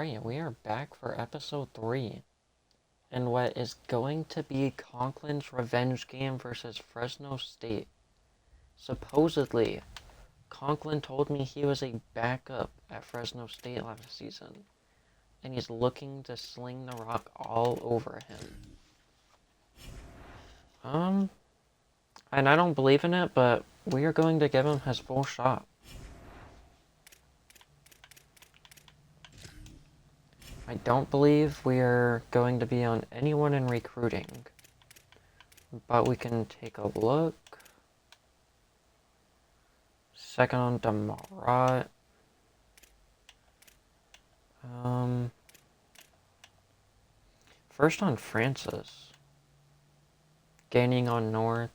Alright, we are back for episode 3. And what is going to be Conklin's revenge game versus Fresno State. Supposedly, Conklin told me he was a backup at Fresno State last season. And he's looking to sling the rock all over him. And I don't believe in it, but we are going to give him his full shot. I don't believe we are going to be on anyone in recruiting, but we can take a look. Second on Demarat. First on Francis. Gaining on North.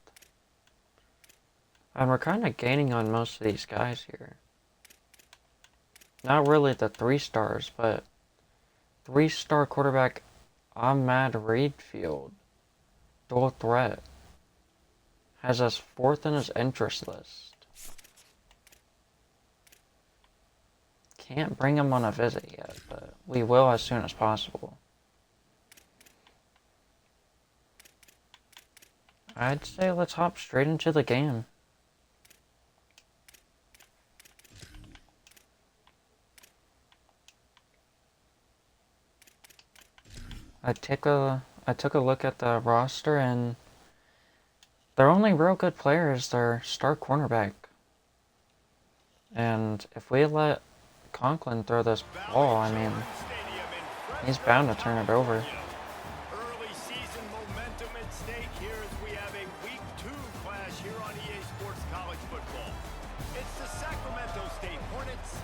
And we're kind of gaining on most of these guys here. Not really the 3-stars, but 3-star quarterback Ahmad Reedfield, dual threat, has us 4th in his interest list. Can't bring him on a visit yet, but we will as soon as possible. I'd say let's hop straight into the game. I took a look at the roster, and their only real good player is their star cornerback. And if we let Conklin throw this ball, I mean, he's bound to turn it over. Early season momentum at stake here as we have a week 2 clash here on EA Sports College Football. It's the Sacramento State Hornets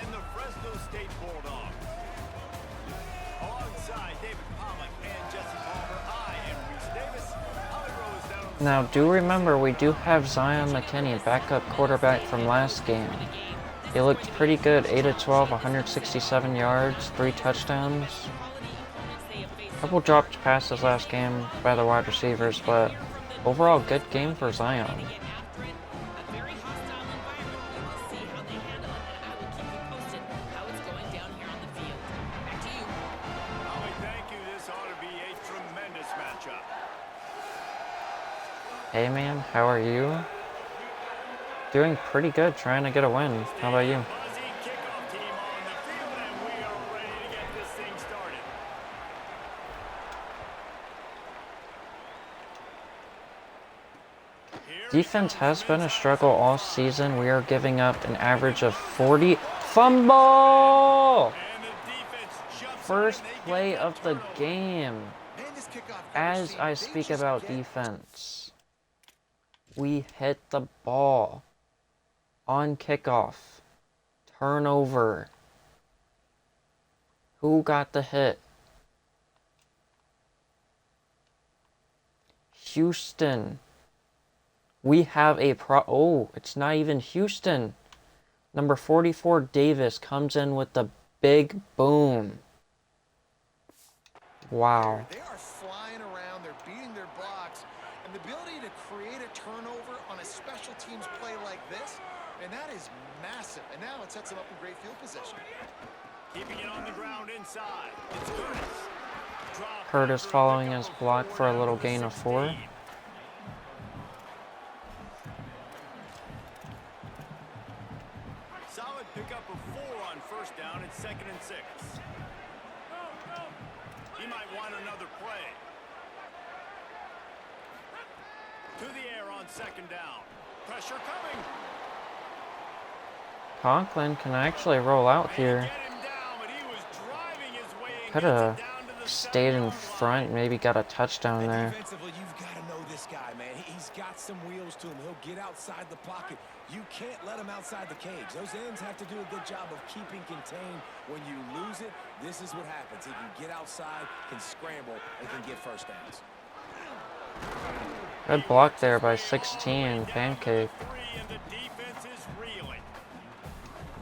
and the Fresno State Bulldogs. Alongside David Pollock and Jesse Palmer, I am Reese Davis. Holly Rose down. Now, do remember we do have Zion McKinney, backup quarterback from last game. He looked pretty good, 8 of 12, 167 yards, 3 touchdowns. Couple dropped passes last game by the wide receivers, but overall good game for Zion. Hey man, how are you? Doing pretty good, trying to get a win. How about you? Defense has been a struggle all season. We are giving up an average of 40. Fumble! First play of the game. As I speak about defense, we hit the ball on kickoff. Turnover. Who got the hit? Houston. We have a oh, it's not even Houston. Number 44, Davis, comes in with the big boom. Wow. They are flying around, they're beating their blocks, and the ability to create a turnover on a special teams play like this, and that is massive. And now it sets them up in great field position. Keeping it on the ground inside. It's Curtis following his block for a little gain of 4. Solid pickup of 4 on first down and 2nd and 6. He might want another play. To the air on 2nd down. Pressure coming. Conklin can actually roll out here. Could have stayed in front, maybe got a touchdown there. Defensively, you've got to know this guy, man. He's got some wheels to him. He'll get outside the pocket. You can't let him outside the cage. Those ends have to do a good job of keeping contained. When you lose it, this is what happens. He can get outside, can scramble, and can get first downs. Good block there by 16, Pancake.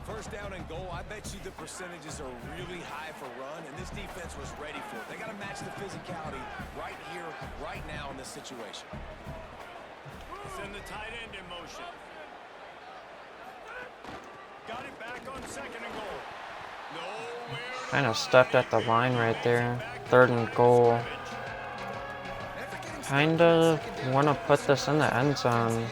First down and goal, I bet you the percentages are really high for run, and this defense was ready for it. They got to match the physicality right here, right now in this situation. Send the tight end in motion. Got it back on 2nd and goal. Nowhere Kind of stepped at the line right there. 3rd and goal. Kind of want to put this in the end zone.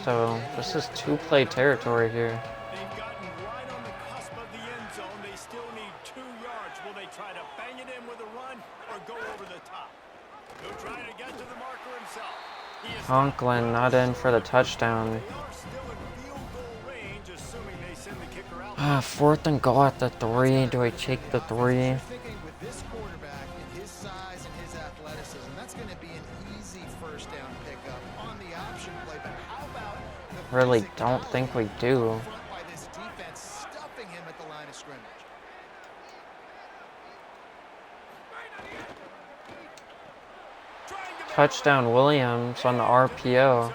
So this is 2-play territory here. They've gotten right on the cusp of the end zone. They still need 2 yards. Will they try to bang it in with a run or go over the top? He'll try to get to the marker himself. Conklin not in for the touchdown. They are still in field goal range, assuming they send the kicker out. 4th and goal at the 3. Do I take the 3? Thinking with this quarterback and his size and his athleticism, that's going to be an easy first down pickup on the option play. But how about the Really basic don't think we do. front by this defense, stuffing him at the line of scrimmage? Touchdown Williams on the RPO. Touchdown,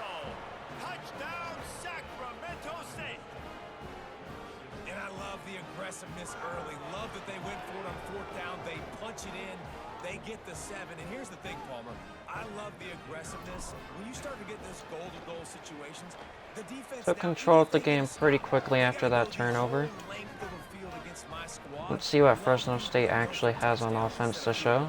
Sacramento State. And I love the aggressiveness early. Love that they went for it on 4th down. They punch it in. They get the 7. And here's the thing, Palmer. I love the aggressiveness. When you start to get those goal-to-goal situations, the defense Took control of the game pretty quickly after that turnover. Let's see what Fresno State actually has on offense to show.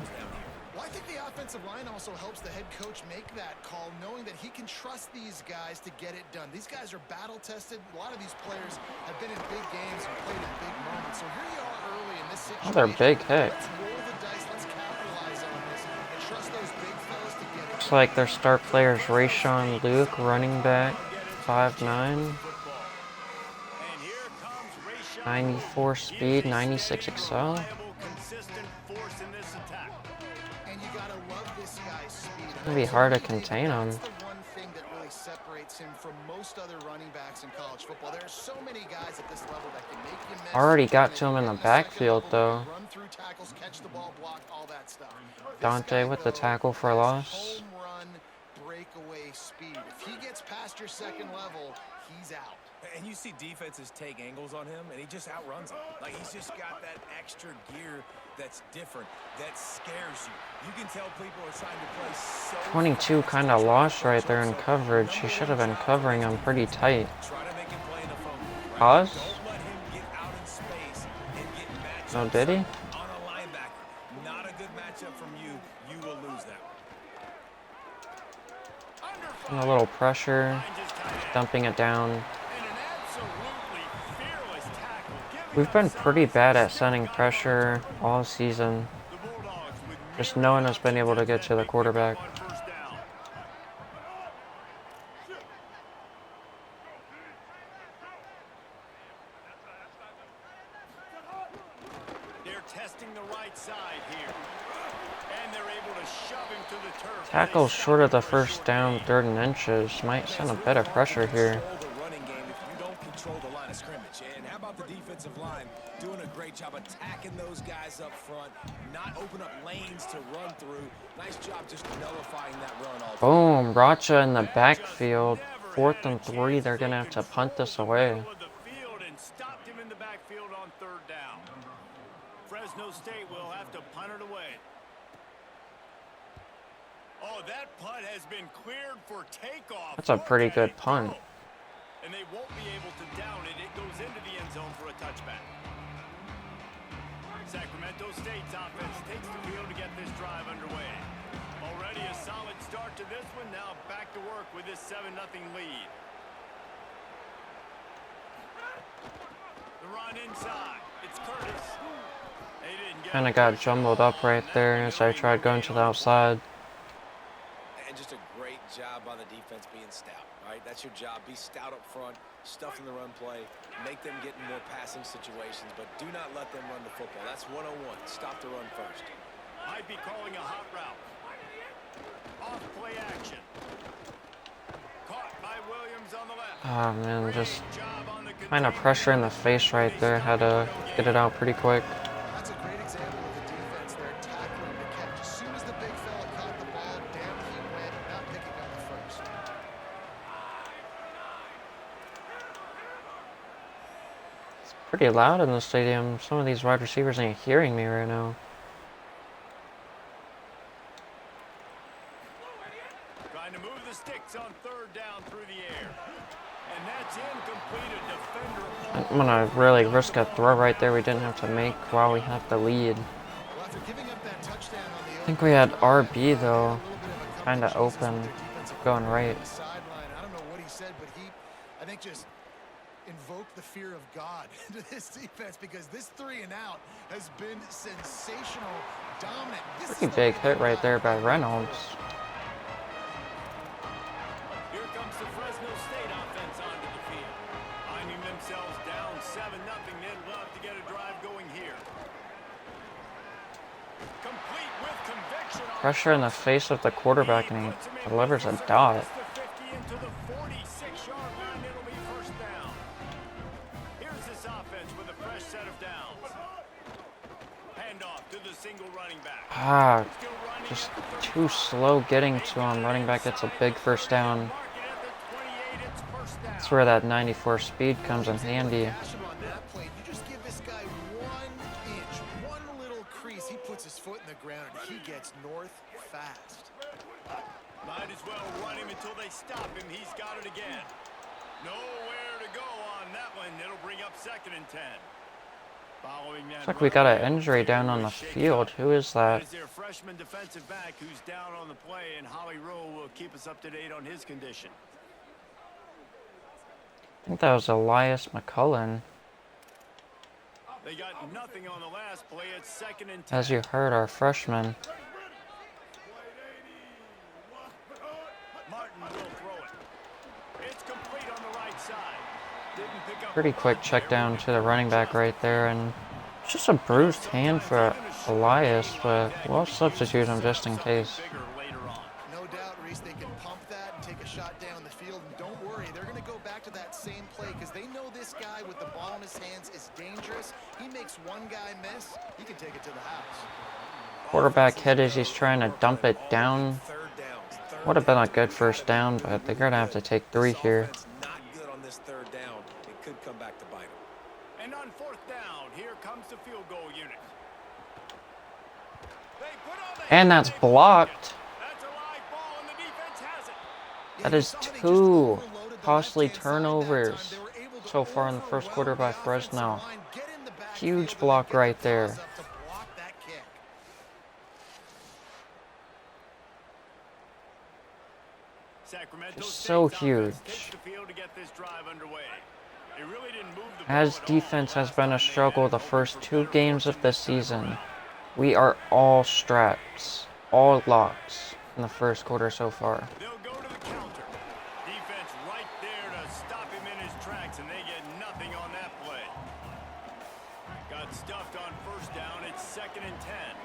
Well, I think the offensive line also helps the head coach make that call, knowing that he can trust these guys to get it done. These guys are battle-tested. A lot of these players have been in big games and played in big moments. So here you are early in this situation. Oh, they're big hit. Let's roll the dice. Let's capitalize on this and trust those big fellas to get it Looks done. like their start players Rayshawn Luke, running back, 5'9", And here comes Rayshawn 94 speed, 96 excel. consistent force in this attack. And you gotta love this guy's speed. It's gonna be hard to contain him. That's the one thing that really separates him from most other running backs in college football. There are so many guys at this level that can make you miss. Already got to him in the backfield though. Run through tackles, catch the ball, block, all that stuff. Dante with the tackle for a loss. Home run breakaway speed. If he gets past your second level, he's out. And you see defenses take angles on him, and he just outruns them. Like, he's just got that extra gear that's different, that scares you. You can tell people are trying to play so 22 kind of lost right there in coverage. He should have been covering him pretty tight. Try to make him play in a phone booth, right? Pause? Don't let him get out in space and get matched Oh, did he? on a linebacker. Not a good matchup from you. You will lose that one. And a little pressure, dumping it down. And an absolutely fearless tackle. We've been pretty bad at sending pressure all season. The Bulldogs with Just no one has been able to get to the quarterback. on first down. They're testing the right side here. And they're able to shove him to the turf. Tackle short of the first down, 3rd and inches. Might send a bit of pressure here. Control the running game if you don't control the line of scrimmage. And how about the defensive line doing a great job attacking those guys up front, not open up lanes to run through. Nice job just nullifying that run all Boom, Racha in the backfield. 4th and 3, they're gonna have to punt this away. Of the field and stopped him in the backfield on 3rd down. Fresno State will have to punt it away. Oh, that punt has been cleared for takeoff. That's a pretty good punt. And they won't be able to down it. It goes into the end zone for a touchback. Sacramento State's offense takes the field to get this drive underway. Already a solid start to this one. Now back to work with this 7-0 lead. The run inside. It's Curtis. They didn't get Kind of got jumbled up right there as I tried going to the outside. And just a great job by the defense being stout, right? That's your job. Be stout up front, stuff in the run play, make them get in more passing situations, but do not let them run the football. That's 101. Stop the run first. Might be calling a hot route. Off play action. Caught by Williams on the left. Oh man, just Great job on the kind of pressure in the face right there. Had to get it out pretty quick. That's a great example of the defense there tackling the catch. As soon as the big fella caught the ball, down he went, not picking up the first. It's pretty loud in the stadium. Some of these wide receivers ain't hearing me right now. Trying to move the sticks on 3rd down through the air. And that's It's incomplete. A defender. I'm gonna really risk a throw right there we didn't have to make while we have the lead. Well, after giving up that touchdown on the I think we had RB though, kind of open, going right. I don't know what he said, but I think, just invoked the fear of God into this defense, because this 3 and out has been sensational, dominant. Pretty big hit right there by Reynolds. Here comes the Fresno State offense onto the field. Finding themselves down 7-0. They'd love to get a drive going here. Complete with conviction. Pressure in the face of the quarterback, and he delivers a dot. Into the 46-yard line. It'll be first down. Here's this offense with a fresh set of downs. Handoff to the single running back. Just too slow getting to him. Running back gets a big first down. That's where that 94 speed comes in handy. On that play, you just give this guy 1 inch, one little crease, he puts his foot in the ground and he gets north fast. Might as well run him until they stop him. He's got it again. Nowhere to go on that one. It'll bring up 2nd and 10. Following that, Looks like we got an injury down on the field. Who is that? Is their freshman defensive back who's down on the play, and Holly Rowe will keep us up to date on his condition. I think that was Elias McCullen. They got nothing on the last play. It's 2nd and 10. As you heard, our freshman. Martin will throw it. It's complete on the right side. Didn't pick up. Pretty quick check down to the running back right there, and it's just a bruised hand for Elias, but we'll substitute him just in case. No doubt, Reese, they can pump that and take a shot down the field. And don't worry, they're going to go back to that same play, because they know this guy with the ball in his hands is dangerous. He makes one guy miss, he can take it to the house. Quarterback hit as he's trying to dump it down. Would have been a good first down, but they're going to have to take 3 here. Not good on this 3rd down. It could come back to bite them. And on 4th down, here comes the field goal unit. They put on the And that's blocked. That's a live ball, and the defense has it. That is 2 costly turnovers so far in the first quarter by Fresno. Huge block right there. Just so huge. As defense has been a struggle the first 2 games of the season, we are all straps, all locks in the first quarter so far. They'll go to the counter. Defense right there to stop him in his tracks, and they get nothing on that play. Got stuffed on 1st down. It's 2nd and 10.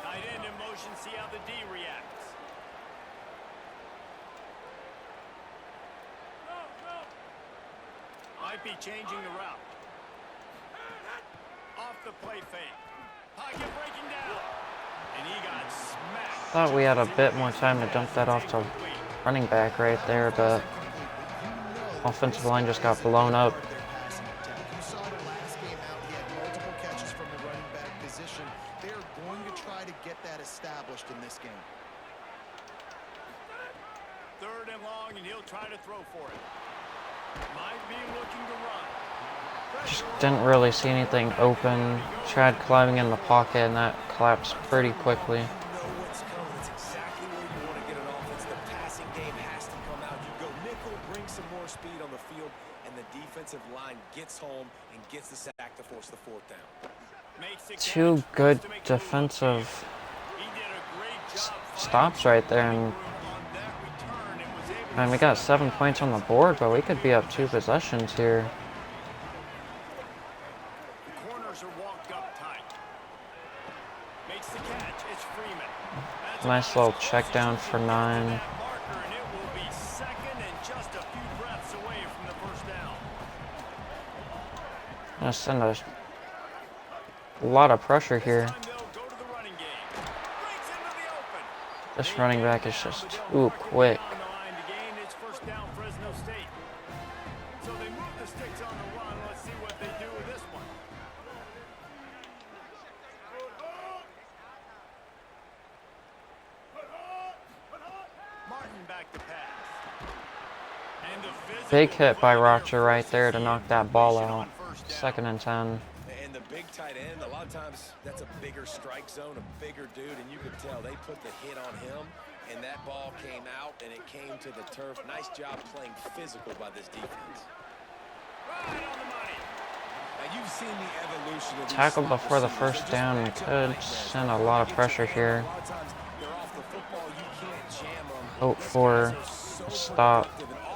Tight end in motion. See how the D reacts. Might be changing the route. Off the play fake. Pocket breaking down. And he got smacked. Thought we had a bit more time to dump that off to running back right there, but offensive line just got blown up. You saw the last game out, he had multiple catches from the running back position. They're going to try to get that established in this game. 3rd and long, and he'll try to throw for it. Might be looking to run. Just didn't really see anything open. Tried climbing in the pocket, and that collapsed pretty quickly. You know what's coming. It's exactly where you want to get an offense. The passing game has to come out. You go nickel, bring some more speed on the field, and the defensive line gets home and gets the sack to force the 4th down. 2 good defensive stops right there, and we got 7 points on the board, but we could be up 2 possessions here. The corners are walked up tight. Makes the catch. It's Freeman. Nice little check down for 9. Marker, and it will be 2nd and just a few breaths away from the 1st down. Gonna send a lot of pressure here. Time they'll go to the running game. Breaks into the open. This running back is just too quick. On the line to gain. It's 1st down, Fresno State. So they move the sticks on the run. Let's see what they do with this one. Martin back to pass. And Big hit by Roger right there to knock that ball out. 2nd and 10. And the big tight end, a lot of times that's a bigger strike zone, a bigger dude, and you could tell they put the hit on him, and that ball came out, and it came to the turf. Nice job playing physical by this defense. Right on the money. Now you've seen the evolution of Tackle before the first down. We could send a lot of pressure here. Hope for a stop.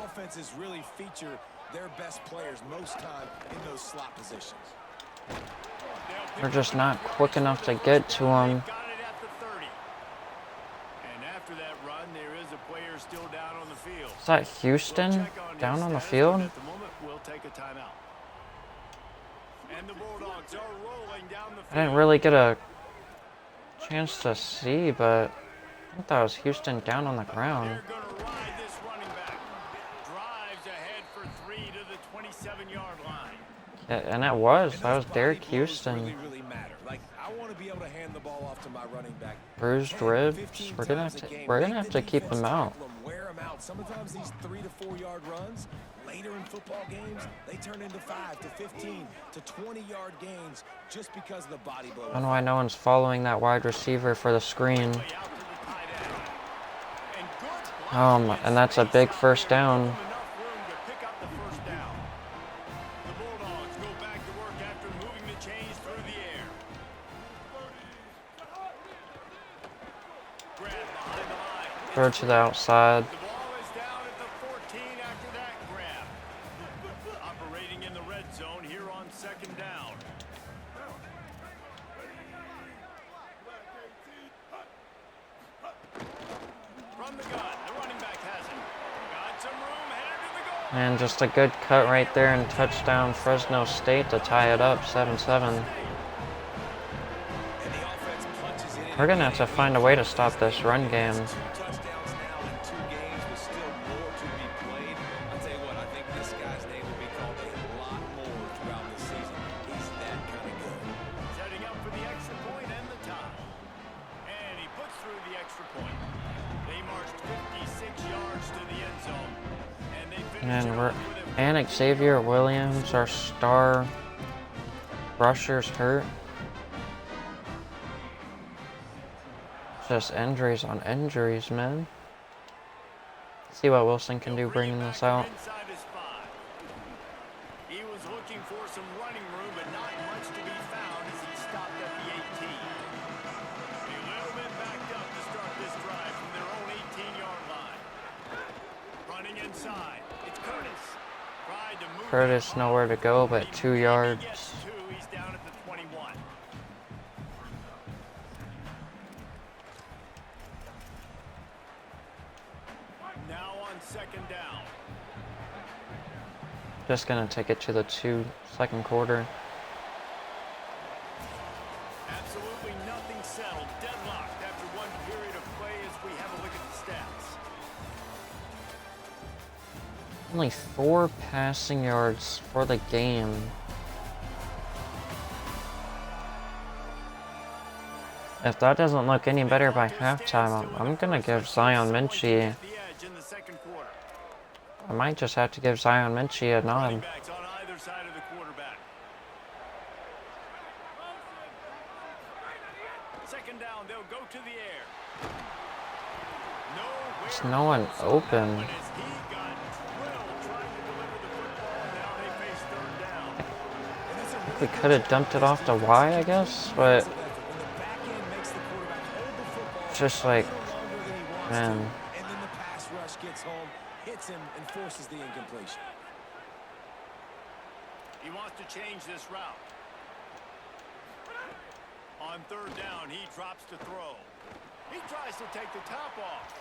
Offenses really feature their best players most time in those slot positions. We're just not quick enough to get to him. Is that Houston down on the field? I didn't really get a chance to see, but I think that was Houston down on the ground. Yeah, and that was Derek Houston. Bruised ribs. We're gonna have to keep him out. Sometimes these 3 to 4 yard runs later in football games, they turn into 5 to 15 to 20 yard gains just because of the body blow. I don't know why no one's following that wide receiver for the screen. And that's a big first down. Throw to the outside. Operating in the red zone here on 2nd down. From the gun, the running back has it. Got some room, headed to the goal. And just a good cut right there and touchdown Fresno State to tie it up 7-7. We're going to have to find a way to stop this run game. And Xavier Williams, our star rusher's hurt. Just injuries on injuries, man. See what Wilson can do bringing this out. He was looking for some running room, but not much to be found as he stopped at the 18. A little bit backed up to start this drive from their own 18-yard line. Running inside, it's Curtis. Curtis nowhere to go but 2 yards. He's down at the 21. Now on 2nd down. Just gonna take it to the 2nd quarter. Absolutely nothing settled. Deadlocked after one period of play as we have a look at the stats. Only 4 passing yards for the game. If that doesn't look any better by halftime, I'm gonna give Zion Minchie. I might just have to give Zion Minchie a nod. There's no one open. We could have dumped it off to Y, I guess, but just like, man. And then the pass rush gets home, hits him, and forces the incompletion. He wants to change this route. On 3rd down, he drops to throw. He tries to take the top off.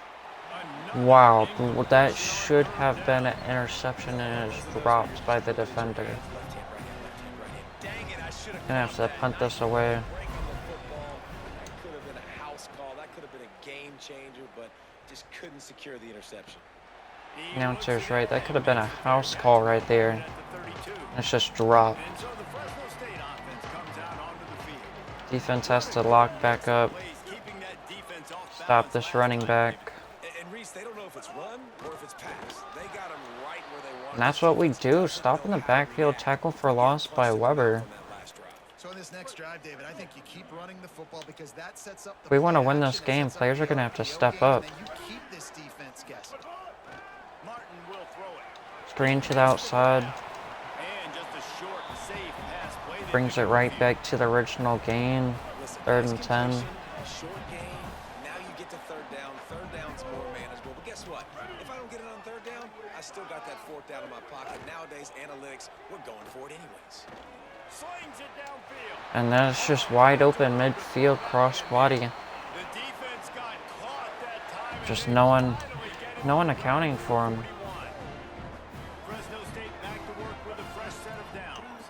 Wow, that should have been an interception and is dropped by the defender. Gonna have to punt this away. That could have been a house call. That could have been a game changer, but just couldn't secure the interception. Announcer's right. That could have been a house call right there. It's just dropped. Defense has to lock back up. Stop this running back. And Reese, they don't know if it's run or if it's pass. They got him right where And that's what we do. Stop in the backfield, tackle for loss by Weber. So in this next drive, David, I think you keep running the football because that sets up the If we want to play win action, this that game, sets up players the are going to have to RPO step game, up. and then you keep this defense guessing. Martin will throw it. Screen to the outside. And just a short, safe pass play that Brings it right back to the original gain. Listen, 3rd nice and 10. completion, short game. Now you get to third down. Third down's more manageable. But guess what? If I don't get it on third down, I still got that fourth down in my pocket. Nowadays, analytics, we're going for it anyways. slings it downfield. And that's just wide open midfield cross body. The defense got caught that time. and Just they no one finally get it accounting for him. 41. Fresno State back to work with a fresh set of downs.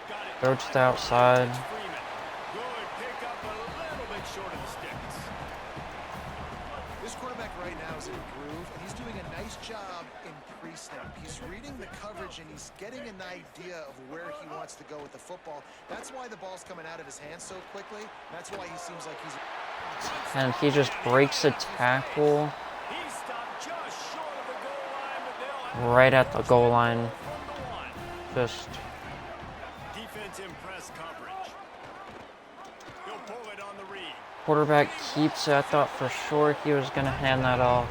Got it. Throw to the outside. Freeman. Good pickup, a little bit short of the sticks. This quarterback right now is in a groove, and he's doing a nice job in pre-snap. He's reading the coverage, and he's getting an idea of where he wants to go with the football. That's why the ball's coming out of his hands so quickly. That's why he seems like he's... And he just breaks a tackle He stopped just short of the goal line, but they'll have right at the goal line. from the one. Just Defense in press coverage. He'll pull it on the read. quarterback keeps it. I thought for sure he was going to hand that off.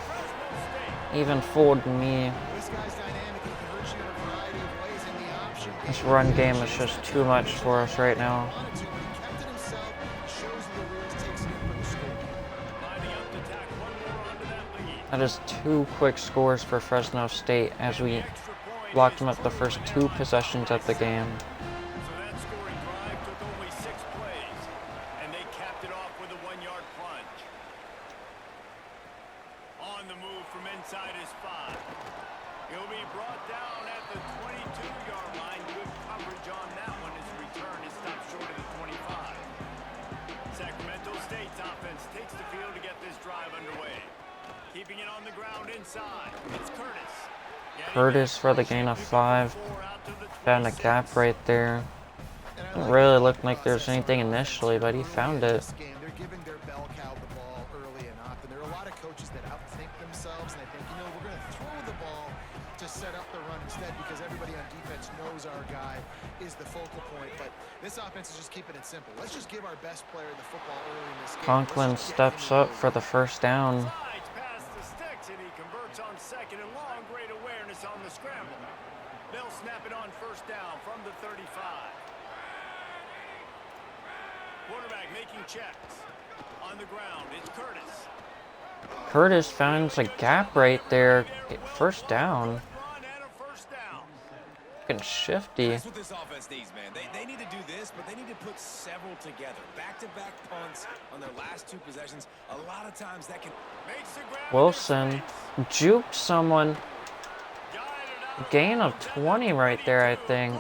Even fooled me. This guy's dynamic. He can hurt you in a variety of ways, and the option... This run game is just too much for us right now. Wanted to, but he kept it himself. Shows the wheels, takes it in for the score. Lining up to tack one more onto that lead. That is 2 quick scores for Fresno State as we Extra point locked is them up the first 2 possessions of the game. So that scoring drive took only 6 plays, and they capped it off with a 1-yard plunge. On the move from inside his 5. He'll be brought down at the 22-yard line. Good coverage on that one. His return is stopped short of the 25. Sacramento State's offense takes the field to get this drive underway. Keeping it on the ground inside. It's Curtis. Curtis for the gain of 5. Found a gap right there. Didn't really look like there's anything initially, but he found it. This game, they're giving their bell cow the ball early and often. There are a lot of coaches that outthink themselves, and they think, we're going to throw the ball to set up the run instead because everybody on defense knows our guy is the focal point. But this offense is just keeping it simple. Let's just give our best player the football early in this game. Conklin Let's just get steps him up the for the first down. Slides past the sticks, and he converts on 2nd and long. Great awareness on the scramble. They'll snap it on 1st down from the 35. Quarterback making checks. On the ground, it's Curtis. Curtis finds a gap right there. 1st down. Run and a 1st down. Looking shifty. That's what this offense needs, man. They need to do this, but they need to put several together. Back-to-back punts on their last 2 possessions. A lot of times that can... Makes the grab. Wilson juked someone. Guided out. Gain of 20 right there, I think.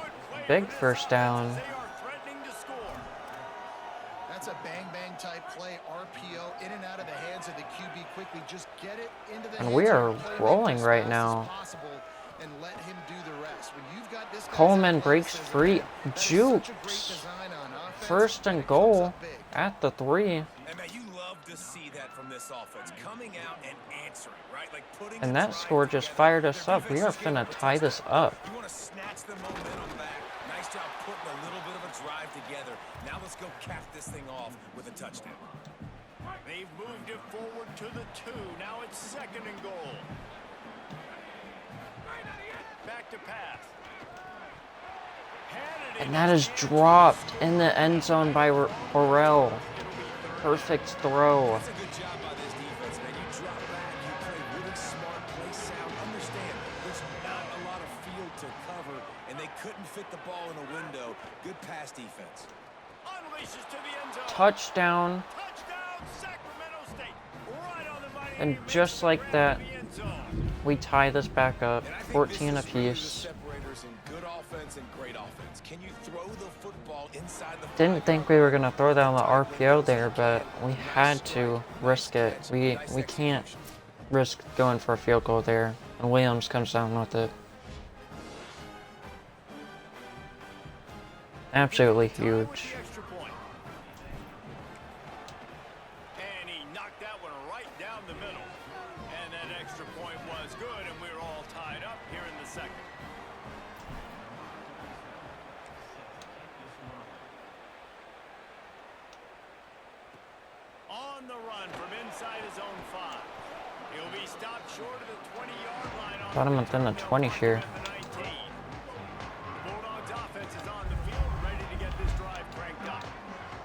Big 1st down. They are threatening to score. That's a bang-bang type play, RPO, in and out of the hands of the QB quickly. Just get it into the And hands we of are the playmaker rolling as right fast now. as possible and let him do the rest. When you've got this guy's Coleman athleticism, breaks free. that is such a great Jukes. design on offense, 1st and and it comes goal up big. at the 3. And man, you love to see that from this offense. Coming out and answering, right? Like putting And the that drive score just together. fired us Their up. We are defense is getting finna the tie this up. You want to snatch the momentum back. Nice job putting a little bit of a drive together. Now let's go cap this thing off with a touchdown. They've moved it forward to the 2. Now it's 2nd and goal. Back to pass. Handed it And that is dropped in the end zone by Orell. Perfect throw. That's a good job by this defense, man. You drop back, you play really smart, play sound. Understand, there's not a lot of field to cover, and they couldn't fit the ball in a window. Good pass defense. unleashes to the end zone. Touchdown. Touchdown, Sacramento State. Right on the money. And They just make like it that, to the end zone. we tie this back up. And I think 14 this is really the apiece. separators in good offense and great offense. Can you throw the football inside the Didn't think we were going to throw down the RPO there, but we had to risk it. We can't risk going for a field goal there. And Williams comes down with it. Absolutely Time with huge. the extra point. And he knocked that one right down the middle. And that extra point was good, and we're second. On the run from inside his own 5. He'll be stopped short of the 20-yard line. Got him within the 20 here. Bulldogs offense is on the field, ready to get this drive cranked up.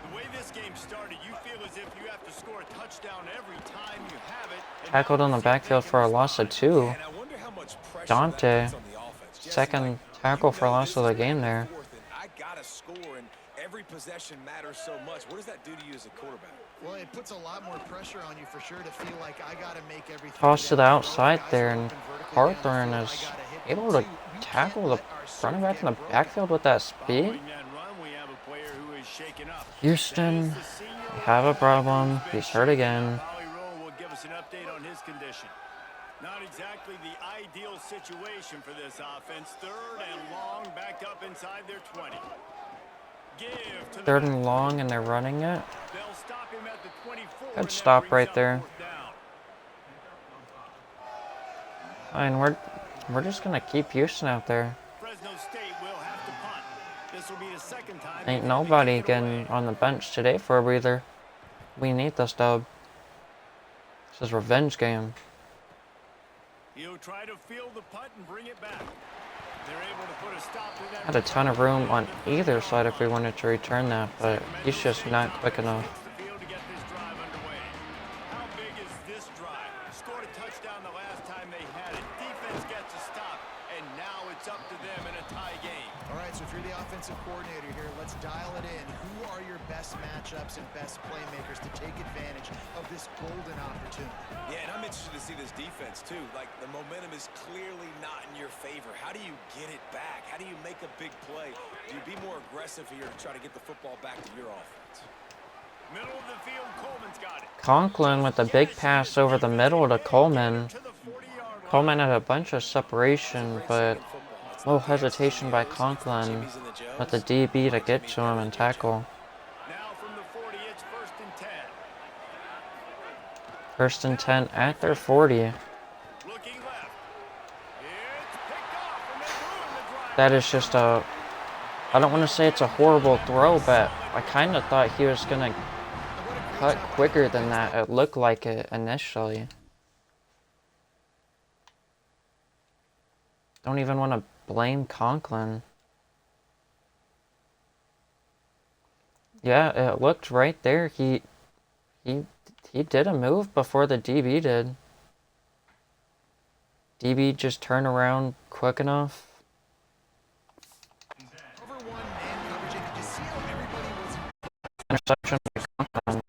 The way this game started, you feel as if you have to score a touchdown every time you have it. Tackled on the backfield for a loss of 2. And I wonder how much pressure Dante, that puts on the offense. Just second like, tackle for you know loss of the this is game third there. and fourth, and I gotta score, and every possession matters so much. What does that do to you as a quarterback? Well, it puts a lot more pressure on you for sure to feel like I got to make everything. Toss to the outside Guys there, are and open vertically down Hawthorne the is field. I gotta hit able them to too. You tackle can't the let our running surge back in the get broken. backfield with that speed. Following that run, we have a player who is shaken up. Houston, That is the senior we have a problem. linebacker. He's hurt again. Polly Rowe will give us an update on his condition. Not exactly the ideal situation for this offense. Third and long, back up inside their 20. Give to the Third and long, and they're running it. They'll stop him at the 24. Good stop right there. And we're just gonna keep Houston out there. Fresno State will have to punt. This will be the second time. Ain't they've nobody kicked it away. getting on the bench today for a breather. We need this dub. This is revenge game. He'll try to field the punt and bring it back. They're able to put a stop to that. Had a ton of room on either side if we wanted to return that, but he's just not quick enough. The field to get this drive underway. How big is this drive? Scored a touchdown the last time they had it. Defense gets a stop, and now it's up to them in a tie game. All right, so if you're the offensive coordinator here, let's dial it in. Who are your best matchups and best playmakers to take advantage of this golden opportunity? Yeah, and I'm interested to see this defense, too. Like, the momentum is clearly not in your favor. How do you get it back? How do you make a big play? Do you be more aggressive here to try to get the football back to your offense? Middle of the field, Coleman's got it. Conklin with a big pass over the middle to Coleman. To the 40-yard line. Coleman had a bunch of separation, but a little hesitation by Conklin with the DB to get to him and tackle. Now from the 40, it's first and 10. First and 10 at their 40. Looking left. It's picked off, and they ruin the drive. That is just a... I don't want to say it's a horrible throw, but I kind of thought he was going to cut quicker than that. It looked like it initially. Don't even want to blame Conklin. Yeah, it looked right there. He did a move before the DB did. DB just turned around quick enough. Cover one man coverage. And did you see how everybody was Interception by Conklin.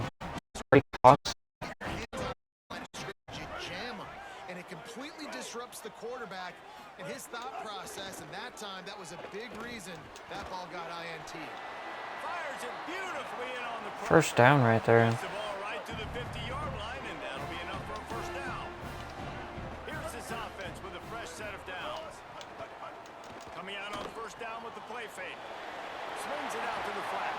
It's pretty costly. hands on the line of scrimmage? You jam them, and it completely disrupts the quarterback and his thought process. And that time, that was a big reason that ball got INT. Fires it beautifully in on the cross. First down right there. Gets the ball right to the 50-yard line, and that'll be enough for a first down. Here's this offense with a fresh set of downs. Coming out on first down with the play fake. Swings it out to the flat.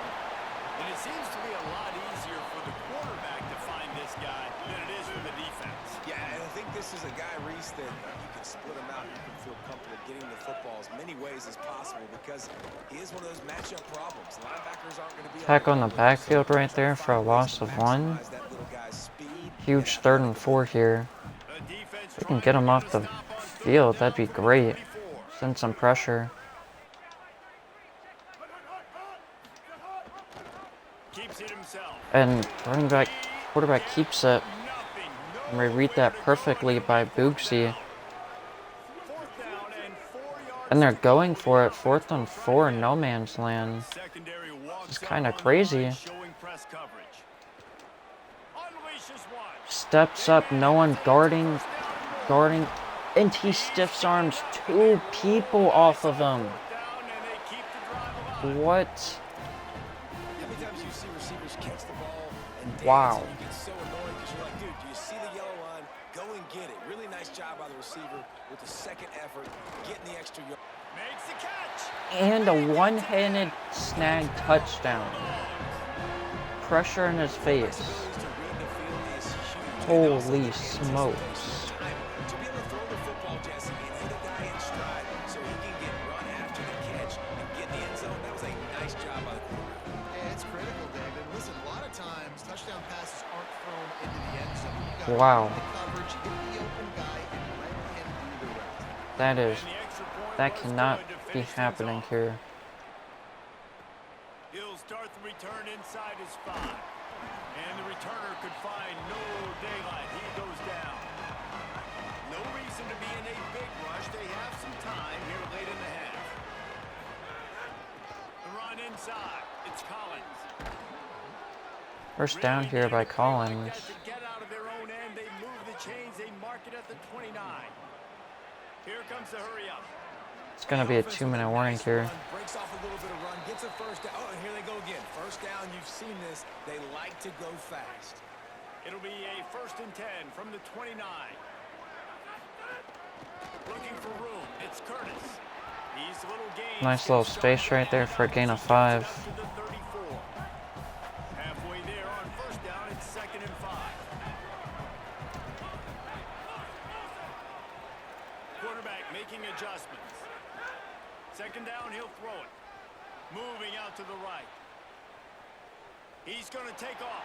And it seems to be a lot easier for the quarterback to find this guy than it is for the defense. Yeah, and I think this is a guy, Reese, that you can split him out. You can feel comfortable getting the football as many ways as possible because he is one of those matchup problems. Linebackers aren't going to be Tackle in the backfield right there for a loss of 1. maximize that little guy's speed. Huge 3rd and 4 here. The defense If we can get him off the field, that'd be great. Send some pressure. keeps it himself. And quarterback keeps it. Nothing. And we read that perfectly by Boogsy. Fourth down and 4 yards. And they're going for it. 4th and 4 in no man's land. Secondary walks It's up kinda on the crazy. line, showing press coverage. Unleashes one. Steps up, no one guarding. And he stiffs arms 2 people off of him. Down, and they keep the drive alive. What? How many times you see receivers catch the ball and dance Wow. and you get so annoyed because you're like, dude, do you see the yellow line? Go and get it. Really nice job by the receiver with the second effort, getting the extra yard. Makes the catch. And a one-handed snag touchdown. Pressure in his face. To read the field is huge. Holy And also the smokes. anticipation time to be able to throw the football, Jesse, and hit a guy in stride. Wow. The coverage hit the open guy and let him do the rest. That cannot be happening here. He'll start the return inside his 5. And the returner could find no daylight. He goes down. No reason to be in a big rush. They have some time here late in the half. The run inside. It's Collins. First down here by Collins. To get out of their own end, they move the chains. They mark it at the 29. Here comes the hurry up. It's going to be a 2-minute warning here. Breaks off a little bit of run, gets a first down. Oh, and here they go again. First down, you've seen this. They like to go fast. It'll be a 1st and 10 from the 29. Looking for room. It's Curtis. He's a little gain. Nice little space right there for a gain of 5. To the 34. Halfway there on 1st down. It's 2nd and 5. Quarterback making adjustments. 2nd down, he'll throw it. Moving out to the right. He's going to take off.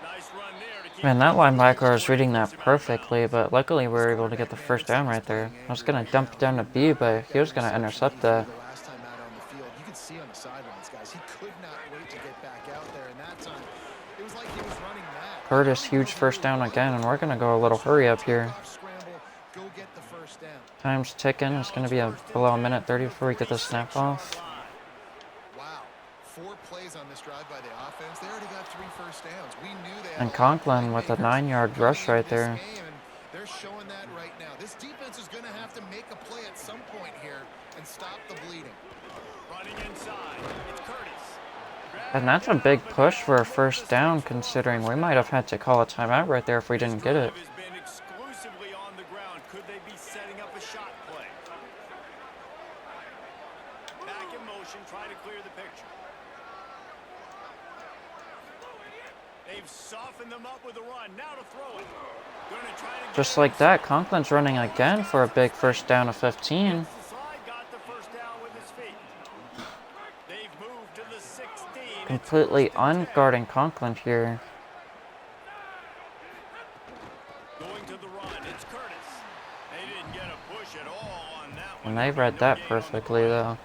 Nice run there to keep. Man, that linebacker was reading that perfectly, but luckily we were able to get the first down right there. I was going to dump it down to B, but he was going to intercept that. The last time out on the field, you could see on the sidelines, guys, he could not wait to get back out there, and that time it was like he was running mad. Curtis, huge first down again, and we're going to go a little hurry up here. Scramble, go get the first down. Time's ticking. It's going to be below a minute 30 before we get the snap off. Wow, 4 plays on this drive by the offense. They already got 3 first downs. We knew they had And Conklin with a 9-yard rush right there. They're showing that right now. This defense is going to have to make a play at some point here and stop the bleeding. Running inside. It's Curtis. And that's a big push for a first down, considering we might have had to call a timeout right there if we didn't get it. Has been exclusively on the ground. Could they be setting up a shot play? Back in motion, trying to clear the picture. They've softened them up with a run. Now to throw it. Gonna try to Just like that, Conklin's running again for a big first down of 15. got the first down with his feet. They've moved to the 16. Completely unguarding Conklin here. Going to the run. It's Curtis. They didn't get a push at all on that one. And they read that perfectly, though.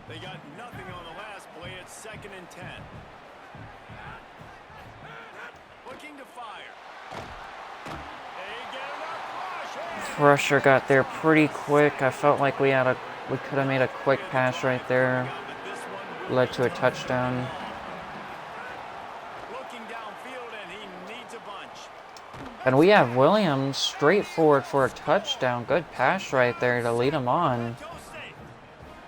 They got nothing on the last play. It's 2nd and 10. Looking to fire. They get enough rush. Rusher got there pretty quick. I felt like we could have made a quick pass right there. Led to a touchdown. Looking downfield, and he needs a bunch. And we have Williams straight forward for a touchdown. Good pass right there to lead him on.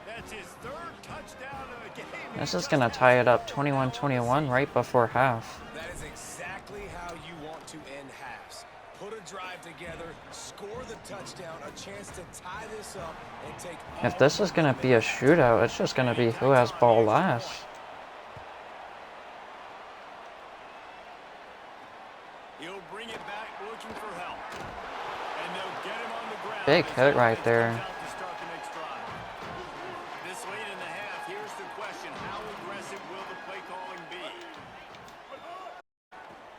That's his 3rd touchdown of the game. This is going to tie it up 21-21 right before half. That is exactly how you want to end halves. Put a drive together, score the touchdown, a chance to tie this up and take. If this is going to be a shootout, it's just going to be who has ball last. He'll bring it back looking for help. And they'll get him on the ground. Big hit right there. To start the next drive. This late in the half, here's the question. How aggressive will the play calling be?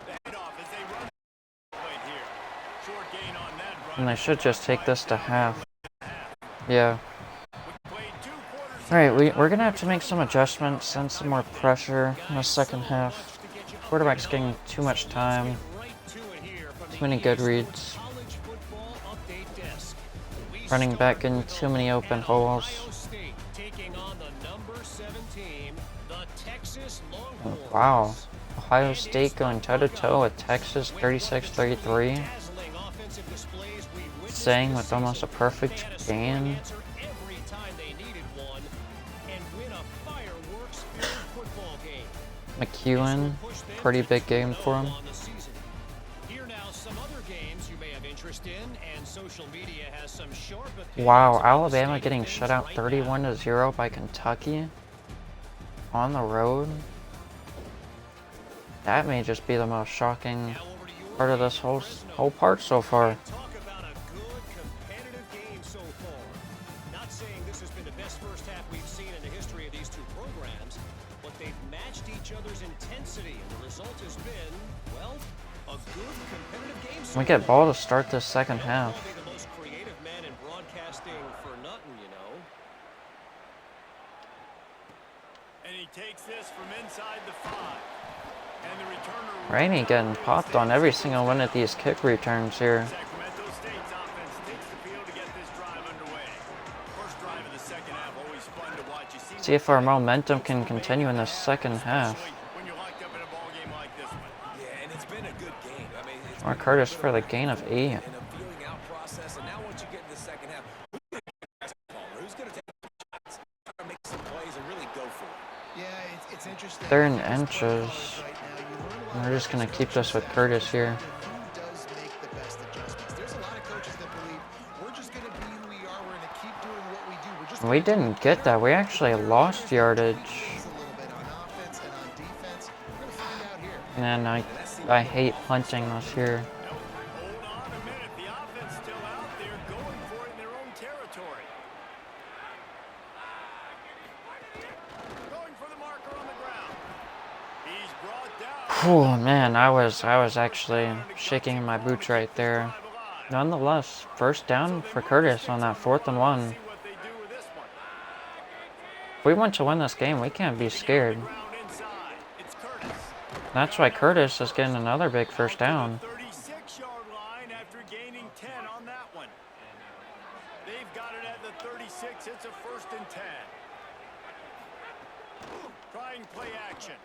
The handoff as they run play here. Short gain on that run. And they should just take this to half. Yeah. Played 2 quarters. Alright, we're going to have to make some adjustments, send some more pressure in the second half. Quarterback's getting too much time. Too many good reads. Running back in too many open holes. Wow. Ohio State going toe-to-toe with Texas 36-33. Saying with almost a perfect game. McEwen, pretty big game for him. Wow, Alabama getting shut out 31-0 by Kentucky on the road. That may just be the most shocking part of this whole part so far. A good competitive game. We get ball to start this second half. Probably the most creative man in broadcasting for nothing, you know. And he takes this from inside the 5. And the returner Rainey getting popped on every single one of these kick returns here. Sacramento State's offense takes the field to get this drive underway. First drive of the second half, always fun to watch. You See if our momentum can continue in the second half. when you're locked up in a ball game like this one. Yeah, and it's been a good game. I mean, it's Mark been Curtis for the gain of 8. in a feeling out process, and now once you get in the second half, who's going to take shots, try to make some plays, and really go for it? Yeah, it's interesting. 3rd and inches. We're just going to keep this with Curtis here. Who does make the best adjustments? There's a lot of coaches that believe we're just going to be who we are. We're going to keep doing what we do. We're just We didn't get that. We actually lost yardage. a little bit on offense and on defense. We're going to find out here. And I hate punting this here. Hold on a minute. The offense still out there going for it in their own territory. Going for the marker on the ground. He's brought down. Oh man, I was actually shaking in my boots right there. Nonetheless, first down for Curtis on that 4th and 1. See what they do with this one. If we want to win this game, we can't be scared. Ground inside. It's Curtis. That's why Curtis is getting another big first down. 36-yard line after gaining 10 on that one. They've got it at the 36. It's a 1st and 10. Trying play action.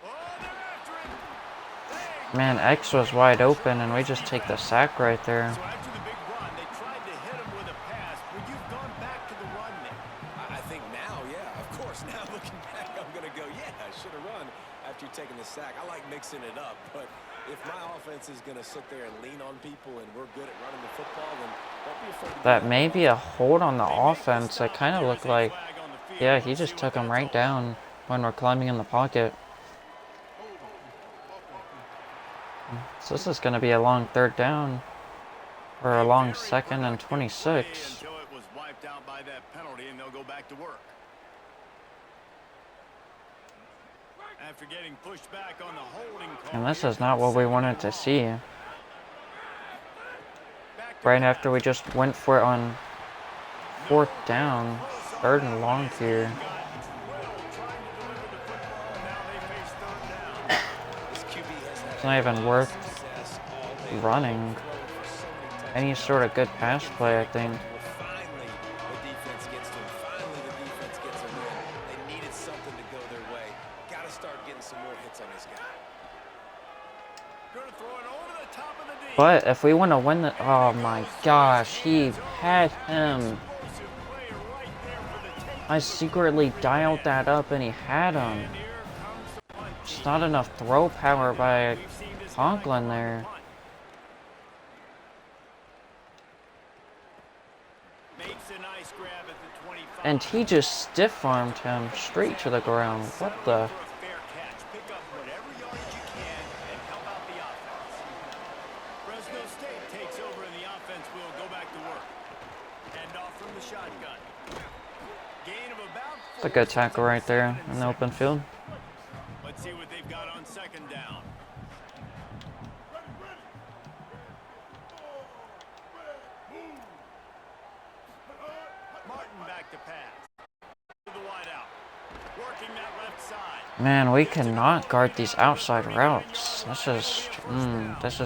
Oh, they're after him. Man, X was wide open, and we just take the sack right there. So after the big run, they tried to hit him with a pass. Would you've gone back to the run there? I think now, yeah, of course. Now looking back, I'm going to go, yeah, I should have run after taking the sack. I like mixing it up, but if my offense is going to sit there and lean on people and we're good at running the football, then don't be afraid to do That may be a hold on the offense. It kind of looked like, yeah, he just took him right down when we're climbing in the pocket. So this is going to be a long 3rd down, or a long 2nd and 26. Until it was wiped out by that penalty, and they'll go back to work. After getting pushed back on the holding call. And this is not what we wanted to see. Right after we just went for it on 4th down, 3rd and long here. It's not even worth running. Any sort of good pass play, I think. Finally, the defense gets to him. Finally, the defense gets a win. They needed something to go their way. Got to start getting some more hits on this guy. Gonna throw it over the top of the D. But if we want to win the... Oh my gosh, he had him. Explosive play right there for the take. I secretly dialed that up and he had him. And here comes the punt. Just not enough throw power by We've seen this Conklin there. punt. Makes a nice grab at the 25. And he just stiff-armed him straight to the ground. What the... For a fair catch. Pick up whatever yardage you can and help out the offense. Fresno State takes over and the offense will go back to work. Hand off from the shotgun. Gain of about It's a good tackle right there in the open field. Let's see what they've got on 2nd down. Martin back to pass. To the wideout. Working that left side. Man, we cannot guard these outside routes. This is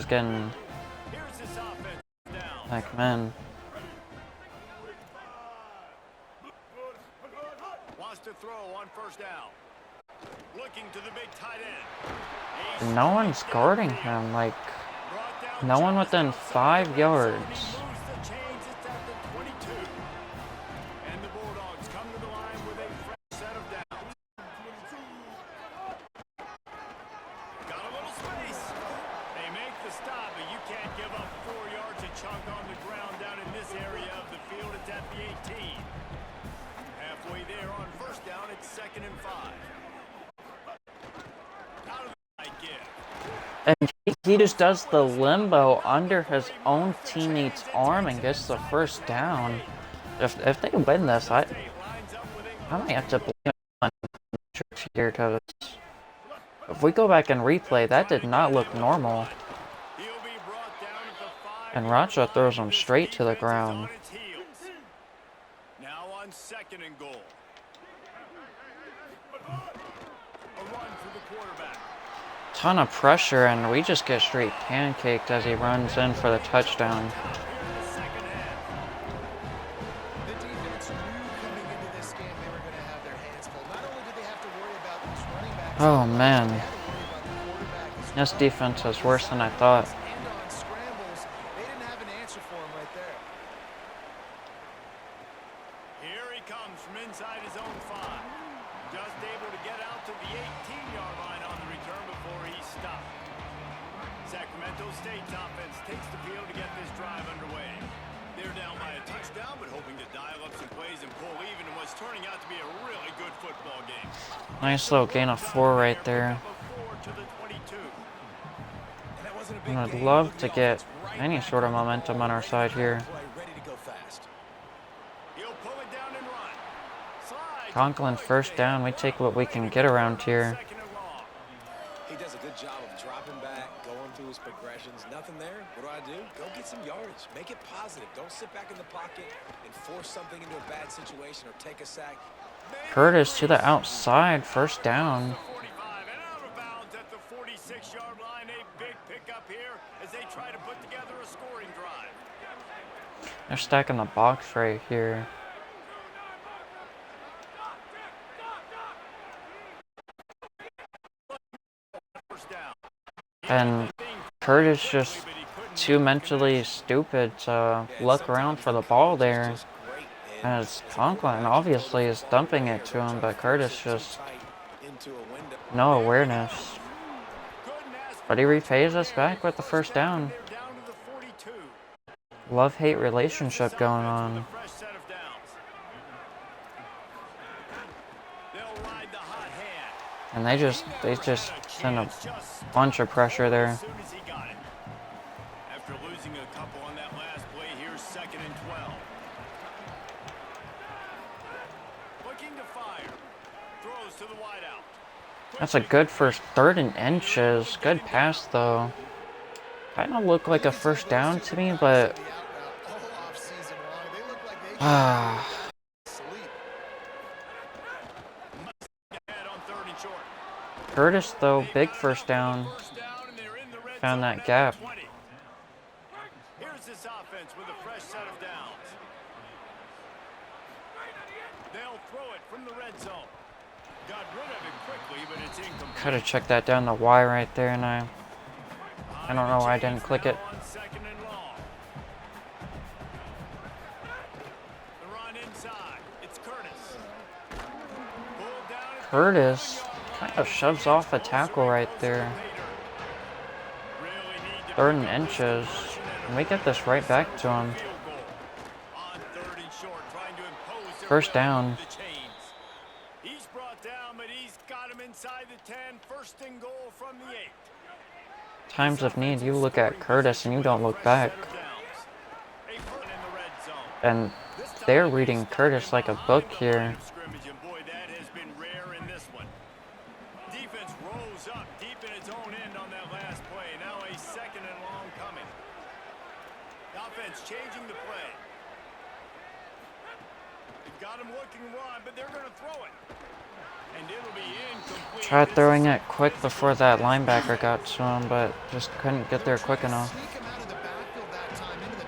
getting Here's this offense down. like, man. Wants to throw on 1st down. Looking to the big tight end. No one's guarding him. Like, Brought down no one within 5 yards. moves the chains. It's at the 22. And the Bulldogs come to the line with a fresh set of downs. Got a little space. They make the stop, but you can't give up 4 yards a chunk on the ground down in this area of the field. It's at the 18. Halfway there on 1st down, it's 2nd and 5. Out of the right give. And he just does the limbo under his own teammate's arm and gets the first down. If they win this, I might have to blame on Tricks here, because if we go back and replay, that did not look normal. And Raja throws him straight to the ground. Now on 2nd and goal. A run for the quarterback. Ton of pressure, and we just get straight pancaked as he runs in for the touchdown. The defense knew coming into this game they were going to have their hands full. Not only did they have to worry about these running backs, Oh they man, had to worry about the quarterback as this well. defense is worse than I thought. And on scrambles, they didn't have an answer for him right there. Here he comes from inside his own 5. Just able to get out to the 18-yard line on the return before he stopped. Sacramento State's offense takes the field to get this drive underway. They're down by a touchdown, but hoping to dial up some plays and pull even in what's turning out to be a really good football game. Nice little gain of 4 right there. And I'd love to get any sort of momentum on our side here. Conklin first down. We take what we can get around here. He does a good job of dropping back, going through his progressions. Nothing there. What do? Go get some yardage. Make it positive. Don't sit back in the pocket and force something into a bad situation or take a sack. Curtis to the outside. First down. 45 and out of bounds at the 46-yard line. A big pickup here as they try to put together a scoring drive. They're stacking the box right here. And Curtis just too mentally stupid to look around for the ball there. And it's Conklin obviously is dumping it to him, but Curtis just no awareness. But he repays us back with the first down. Love-hate relationship going on. And they just send a bunch of pressure there. After losing a couple on that last play, here's 2nd and 12. Looking to fire. Throws to the wideout. That's a good first 3rd and inches. Good pass though. Kind of looked like a first down to me, but Curtis though, big first down. Found that gap. Here's this offense with a fresh set of downs. They'll throw it from the red zone. Got rid of it quickly, but it's incomplete. Could have checked that down the Y right there, and I don't know why I didn't click it. Curtis kind of shoves off a tackle right there. 3rd and inches. And we get this right back to him. First down. He's brought down, but he's got him inside the 10. 1st and goal from the 8. Times of need, you look at Curtis and you don't look back. And they're reading Curtis like a book here. Defense rose up deep in its own end on that last play. Now a 2nd and long coming. Offense changing the play. They've got him looking run, but they're going to throw it. And it'll be incomplete. Tried throwing it quick before that linebacker got to him, but just couldn't get there quick enough.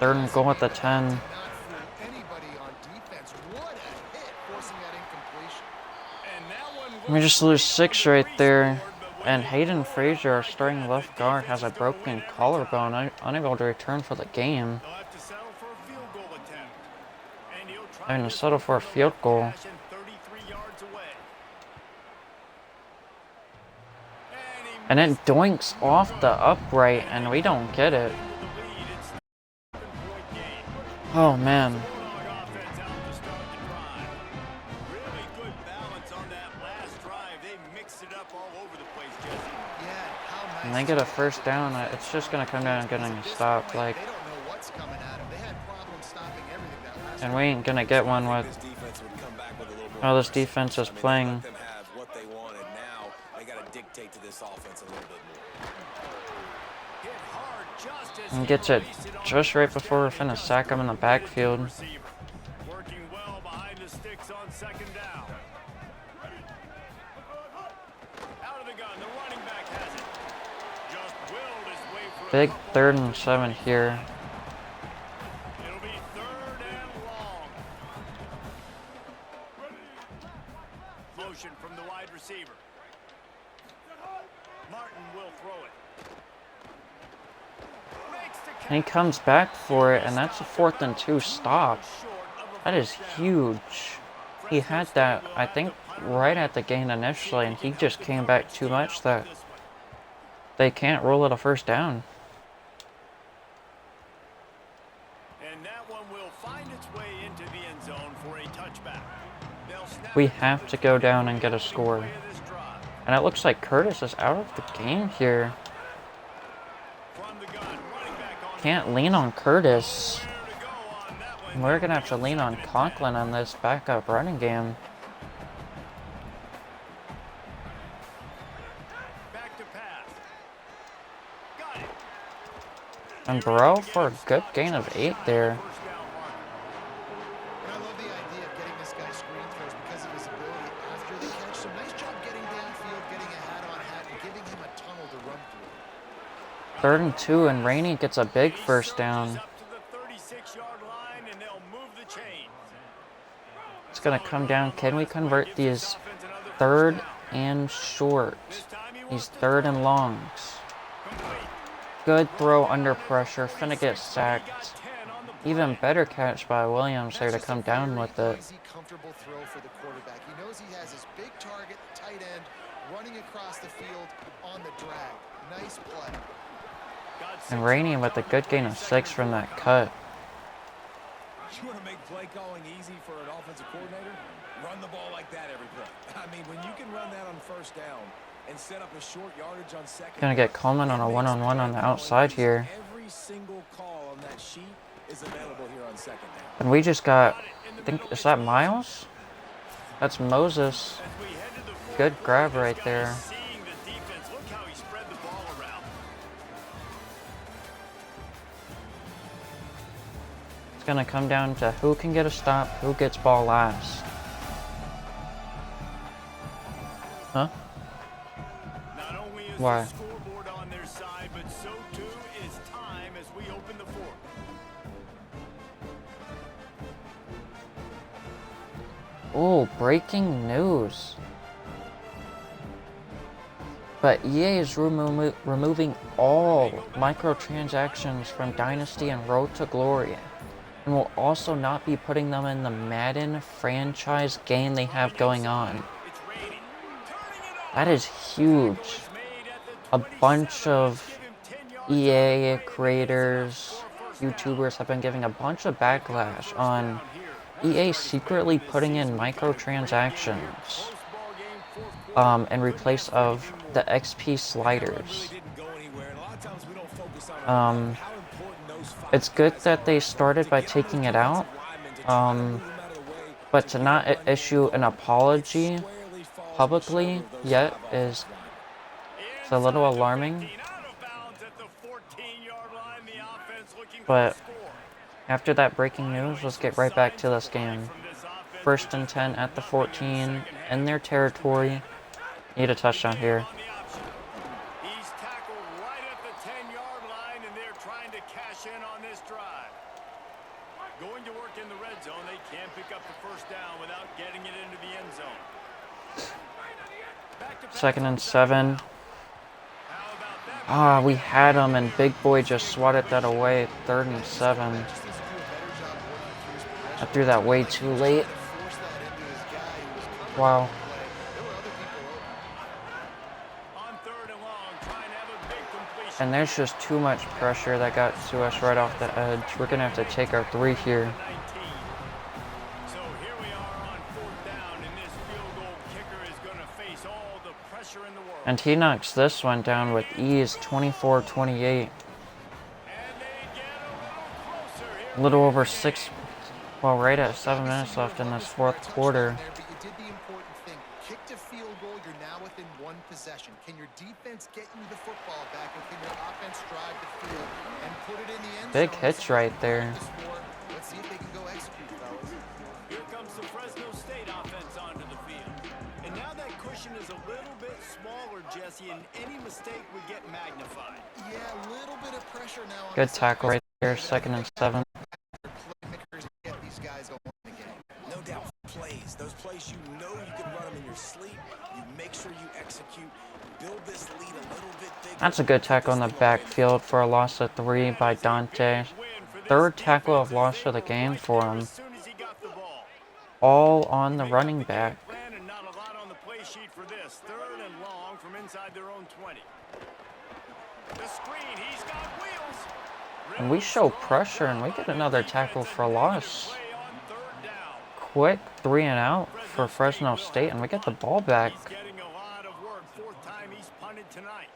3rd and goal at the 10. We just lose 6 right there. And Hayden Frazier, our starting left guard, has a broken collarbone, unable to return for the game. Having to settle for a field goal. And it doinks off the upright, and we don't get it. Oh, man. And they get a first down, it's just going to come down and getting a stop. Like, and we ain't going to get one with how this defense is playing. They got to dictate to this offense a little bit more. Hit hard just And gets it just right before we're finna sack him in the backfield. Working well behind the sticks on second down. Out of the gun, the running back has it. Just willed his way for a Big couple. 3rd and 7 here. It'll be 3rd and long. Motion from the wide receiver. Martin will throw it. Makes the And he comes back for it, and that's a 4th and 2 stop. That is huge. He had that, I think, right at the gain initially, and he just came back too much that they can't roll it a 1st down. And that one will find its way into the end zone for a touchback. They'll snap We it have to go down and get a score. away of this drive. And it looks like Curtis is out of the game here. From the gun, running back on Can't lean on Curtis. nowhere to go on that one. We're going to have to lean on Conklin on this backup running game. Back to pass. Got it. And Burrow for a good gain of 8 there. First down mark. And I love the idea of getting this guy screen throws because of his ability after the catch. So nice job getting downfield, getting a hat-on-hat, and giving him a tunnel to run through. 3rd and 2, and Rainey gets a big 1st down. Up to the 36-yard line, and they'll move the chains. It's going to come down. Can we convert these 3rd and short? These 3rd and longs. Good throw under pressure. Finna get sacked. Even better catch by Williams there to come down with it. Easy, comfortable throw for the quarterback. He knows he has his big target, tight end, running across the field on the drag. Nice play. And Rainey with a good gain of 6 from that cut. You want to make play calling easy for an offensive coordinator? Run the ball like that every play. I mean, when you can run that on 1st down and set up a short yardage on 2nd. Gonna get Coleman on a one-on-one on the outside here. Every single call on that sheet is available here on 2nd down. And we just got, I think, is that Miles? That's Moses. Good grab right there. Seeing the defense, look how he spread the ball around. It's gonna come down to who can get a stop, who gets ball last. Huh? Not only is Why? the scoreboard on their side, but so too is time as we open the 4th. Oh, breaking news. But EA is removing all microtransactions from Dynasty and Road to Glory, and will also not be putting them in the Madden franchise game they have going on. It's raining. Turning it on. That is huge. Made at A the bunch of 10 yards EA creators, YouTubers have been giving a bunch of backlash on EA secretly putting in microtransactions in replace of the XP sliders. It's good that they started by taking it out, but to not issue an apology publicly yet is a little alarming. But after that breaking news, let's get right back to this game. 1st and 10 at the 14 in their territory. Need a touchdown here. He's tackled right at the 10-yard line, and they're trying to cash in on this drive. Going to work in the red zone, they can't pick up the 1st down without getting it into the end zone. Back to 2nd and 7. how about that? We had him, and Big Boy just swatted that away. 3rd and 7. I threw that way too late. Wow. On 3rd and long, trying to have a big completion. And there's just too much pressure that got to us right off the edge. We're going to have to take our 3 here. 19. So here we are on 4th down, and this field goal kicker is going to face all the pressure in the world. And he knocks this one down with ease, 24-28. And they get a little closer here. A little over 6, well, right at 7 minutes left in this 4th quarter. But you did the important thing. Kicked a field goal. You're now within one possession. Can your defense get you the football back, and can your offense drive the field and put it in the end zone? Big hits right there. Let's see if they can go execute, fellas. Here comes the Fresno State offense onto the field. And now that cushion is a little bit smaller, Jesse, and any mistake would get magnified. Yeah, a little bit of pressure now. Good tackle right there, 2nd and 7. Playmakers get these guys going again. No doubt, plays. Those plays you know you can run them in your sleep. You make sure you execute. Build this lead a little bit bigger. That's a good tackle in the backfield for a loss of 3 by Dante. 3rd tackle of loss of the game for him. All on the running back. Not a lot on the play sheet for this. 3rd and long from inside their own 20. The screen, he's got wheels. And we show pressure and we get another tackle for a loss. Quick 3 and out for Fresno State, and we get the ball back. He's getting a lot of work. 4th time he's punted tonight.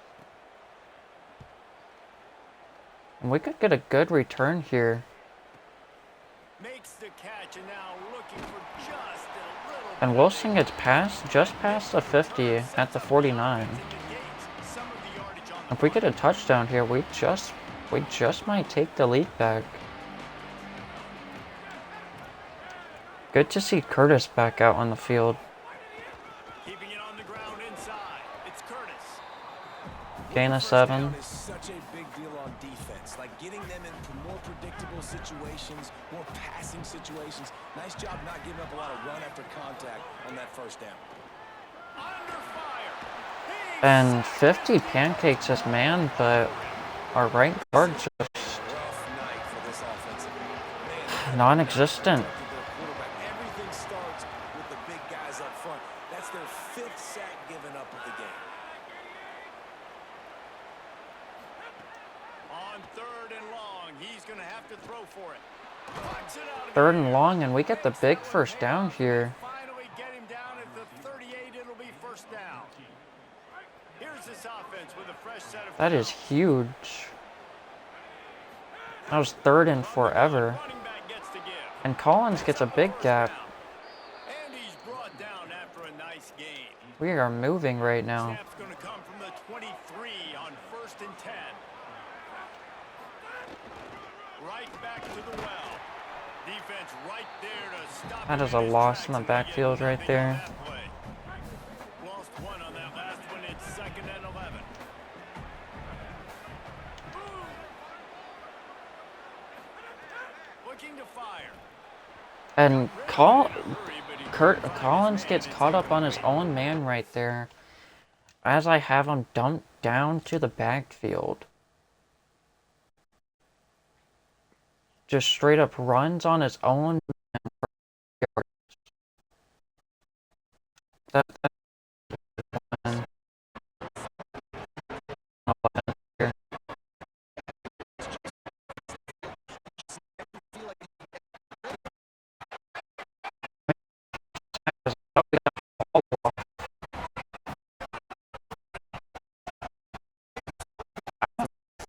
And we could get a good return here. Makes the catch and now looking for just a little. And Wilson gets just past the 50 at the 49. If we get a touchdown here, we just might take the lead back. Good to see Curtis back out on the field. Keeping it on the ground inside. It's Curtis. Gain of 7. Is such a big deal on defense, like getting them into more predictable situations, more passing situations. Nice job not giving up a lot of run after contact on that 1st down. Under fire. And 50 pancakes this man, but our right guard just Rough night for this offensive man. non-existent. Everything starts with the big guys up front. That's their 5th sack given up of the game. On 3rd and long, he's going to have to throw for it. Punts it out of 3rd the and air. long, and we get the big 1st down here. Finally get him down at the 38. It'll be 1st down. Here's this offense with a fresh set of That is huge. That was 3rd and forever. running back gets to give. And Collins gets a big gap. And he's brought down after a nice gain. We are moving right now. Snap's going to come from the 23 on 1st and 10. Right back to the well. Defense right there to stop. That him is a in his loss in tracks the and backfield get right anything on there. that play. Lost 1 on that last one. It's 2nd and 11. Looking to fire. And Collins gets caught up on his own man right there, as I have him dumped down to the backfield. Just straight up runs on his own man. That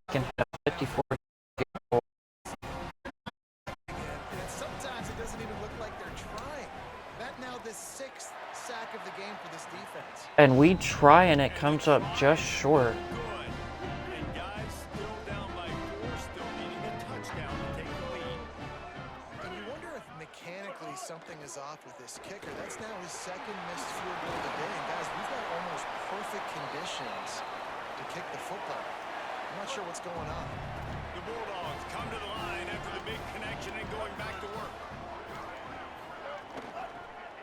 can have 54. Sometimes it doesn't even look like they're trying. That now the 6th sack of the game for this defense. And we try and it comes up just short. Good. And guys still down by 4, still needing a touchdown to take the lead. And you wonder if mechanically something is off with this kicker. That's now his 2nd missed field goal of the day. And guys, we've got almost perfect conditions to kick the football. I'm not sure what's going on. The Bulldogs come to the line after the big connection and going back to work.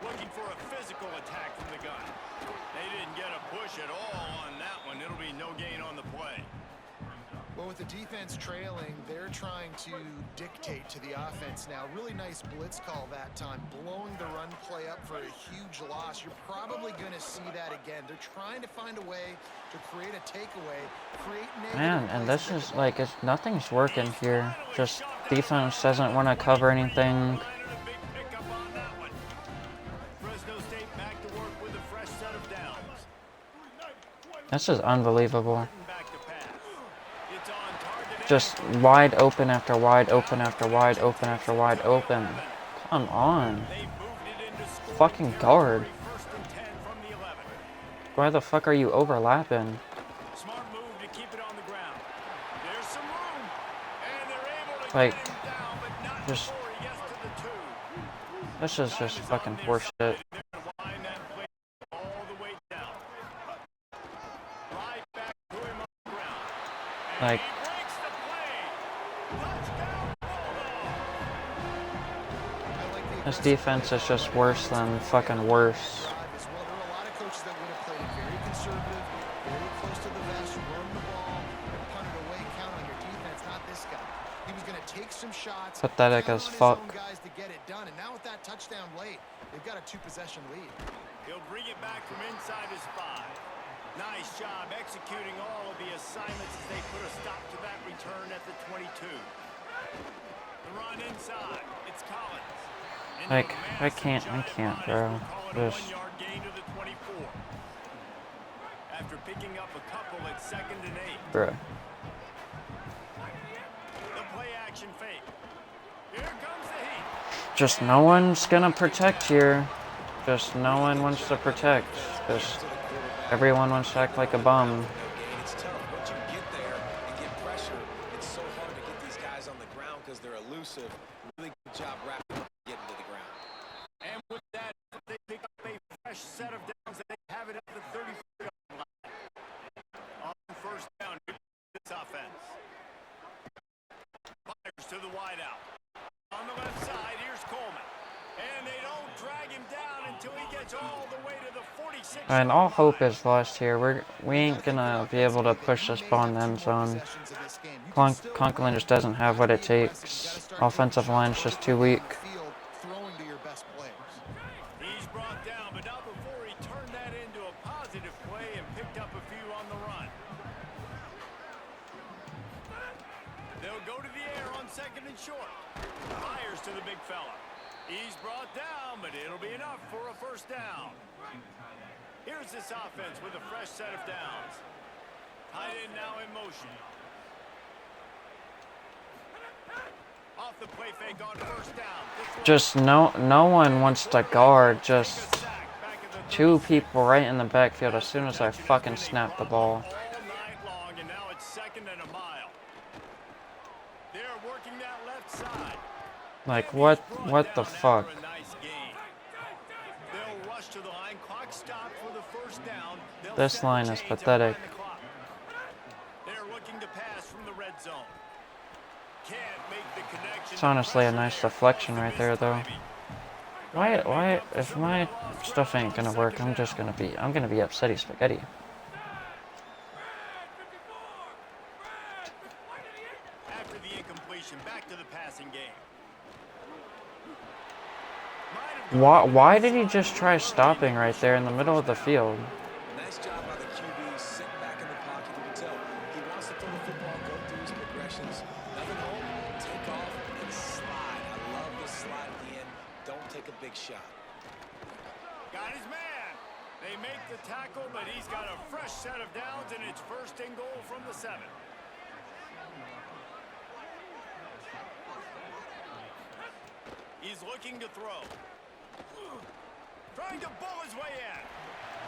Looking for a physical attack from the gun. They didn't get a push at all on that one. It'll be no gain on the play. Well, with the defense trailing, they're trying to dictate to the offense now. Really nice blitz call that time, blowing the run play up for a huge loss. You're probably going to see that again. They're trying to find a way to create a takeaway, create negative Man, and plays this is like, nothing's working here. Just defense doesn't want to cover anything. Big pickup on that one. Fresno State back to work with a fresh set of downs. This is unbelievable. Back to pass. It's on target. Just wide open after wide open after wide open after wide open. Come on. They moved it into scoring Fucking guard. territory. 1st and 10 from the 11. why the fuck are you overlapping? Smart move to keep it on the ground. There's some room, and they're able to Like, get him down, but not just, before he gets to the 2. this is just fucking horseshit. They're gonna wind that play all the way down. Right back to him on the ground. And Like, he breaks the play. Touchdown, Bulldogs. I like the this defense is just worse than fucking worse. as well. There were a lot of coaches that would have played it very conservative, very close to the vest, run the ball, punt it away, count on your defense. Not this guy. He was going to take some shots. Pathetic count as on his fuck. own guys to get it done. And now with that touchdown late, they've got a 2-possession lead. He'll bring it back from inside his 5. Nice job executing all of the assignments as they put a stop to that return at the 22. The run inside. It's Collins. Into Like, a I massive can't, giant bro. body. We'll call it a Just, 1-yard gain to the 24. After picking up a couple at 2nd and 8. bro. The play action fake. Here comes the heat. Just no one's gonna protect here. Just no one wants to protect. Just everyone wants to act like a bum. It's tough. Once you get there and get pressure, it's so hard to get these guys on the ground because they're elusive. Really good job wrapping up and getting to the ground. And with that, they pick up a fresh set of downs. They have it at the 34-yard line. On 1st down, this offense. Fires to the wideout. On the left side, here's Coleman. And they don't drag him down until he gets all the way to the 46. And all hope is lost here. We ain't gonna be able to push this ball in the end zone. Conklin just doesn't have what it takes. Offensive line's just too weak. Throwing to your best players. He's brought down, but not before he turned that into a positive play and picked up a few on the run. They'll go to the air on 2nd and short. Fires to the big fella. He's brought down, but it'll be enough for a 1st down. Here's this offense with a fresh set of downs. Tight end now in motion. Off the play fake on 1st down. Just no one wants to guard. Just two people right in the backfield as soon as I fucking snap the ball. All night long, and now it's 2nd and a mile. They're working that left side. Like what the fuck? A nice gain. They'll rush to the line. Clock stopped for the 1st down. They'll This set the line is chains and pathetic. wind the clock. They're looking to pass from the red zone. Can't make the connection. It's honestly a nice deflection right there, though. Why? If my stuff ain't gonna work, I'm gonna be upsetty spaghetti. After the incompletion, back to the passing game. Why did he just try stopping right there in the middle of the field? Nice job by the QB, sitting back in the pocket. You can tell he wants to throw the football, go through his progressions. Nothing home, take off, and slide. I love the slide at the end. Don't take a big shot. Got his man. They make the tackle, but he's got a fresh set of downs, and it's 1st and goal from the 7. He's looking to throw. Trying to bull his way in.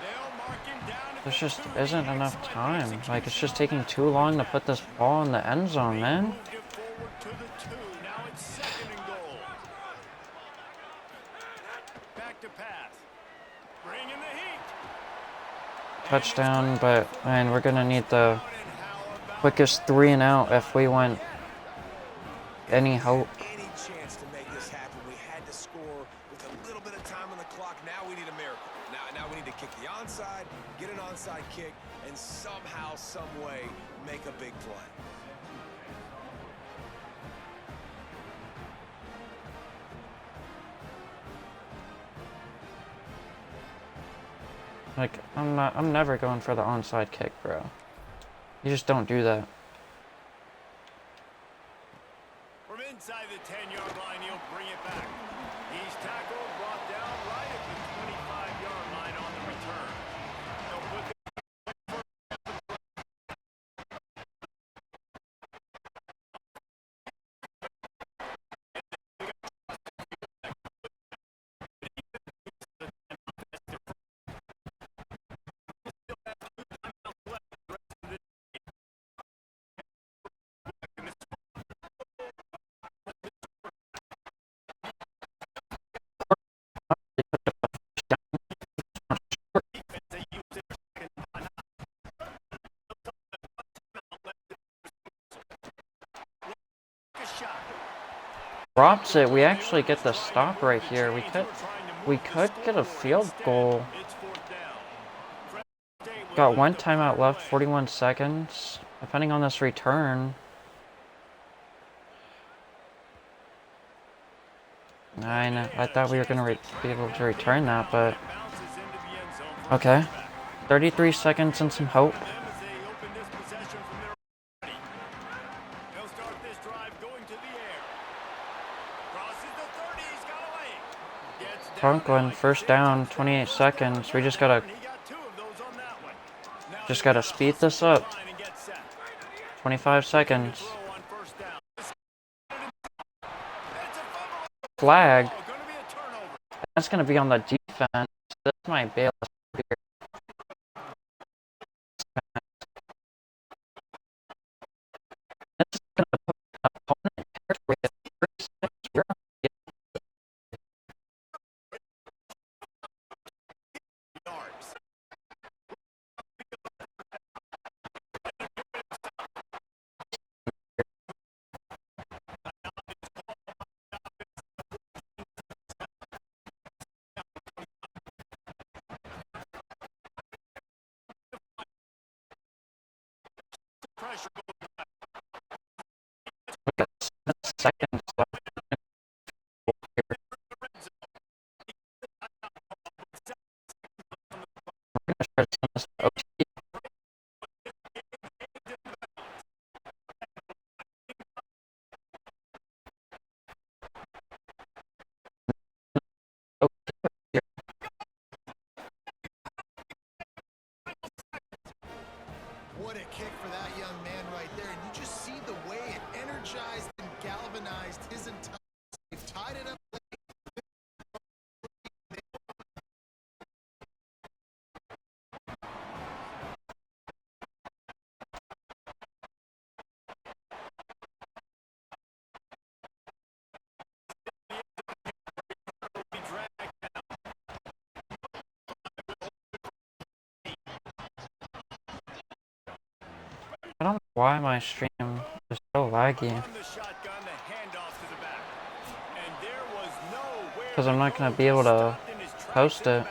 They'll mark him down. There just isn't enough time. Like, it's just taking too long to put this ball in the end zone, man. Moved it forward to the 2. Now it's 2nd and goal. Back to pass. Bring in the heat. Touchdown, but man, we're gonna need the quickest 3 and out if we want any hope. Any chance to make this happen, we had to score with a little bit of time on the clock. Now we need a miracle. Now we need to kick the onside, get an onside kick, and somehow, some way, make a big play. Like, I'm never going for the onside kick, bro. You just don't do that. From inside the 10-yard line, he'll bring it back. He's tackled, brought down right at the 25-yard line on the return. They'll put the drops it, we actually get the stop right here. We could get a field goal. Got one timeout left, 41 seconds. Depending on this return. 9. I thought we were going to be able to return that, but... Okay. 33 seconds and some hope. Conklin, first down, 28 seconds. We just gotta speed this up. 25 seconds. Flag. That's gonna be on the defense. That's my bail. Seconds left. What a kick for that young man right there. And you just see the way it energized and galvanized his entire life. They've tied it up. I don't know why my stream is so laggy. Because I'm not going to be able to post it.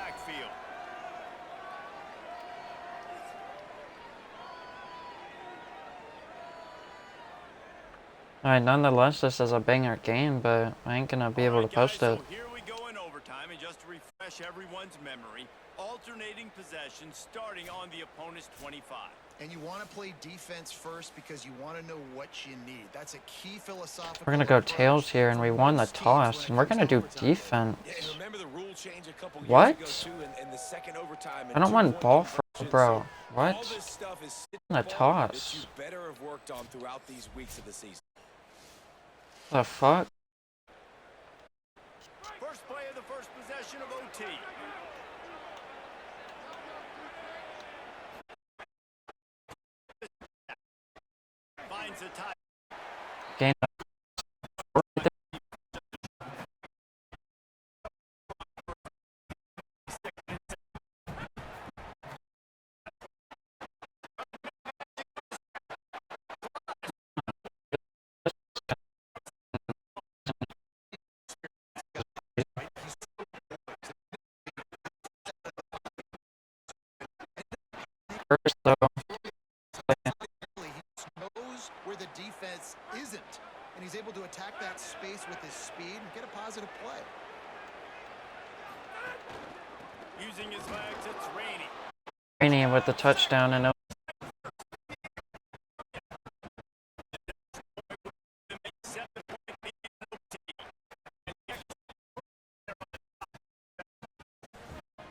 Alright, nonetheless, this is a banger game, but I ain't going to be able to post it. Here we go in overtime, and just to refresh everyone's memory, alternating possession starting on the opponent's 25. And you want to play defense first because you want to know what you need. That's a key philosophical. We're going to go tails here, and we won the toss, and we're going to do defense. What? I don't want ball for bro. What? The toss. The fuck? First play of the first possession of OT. Finds a tie. Gain. First though. Knows where the defense isn't, and he's able to attack that space with his speed and get a positive play. Using his legs, it's Rainey. Rainey with the touchdown and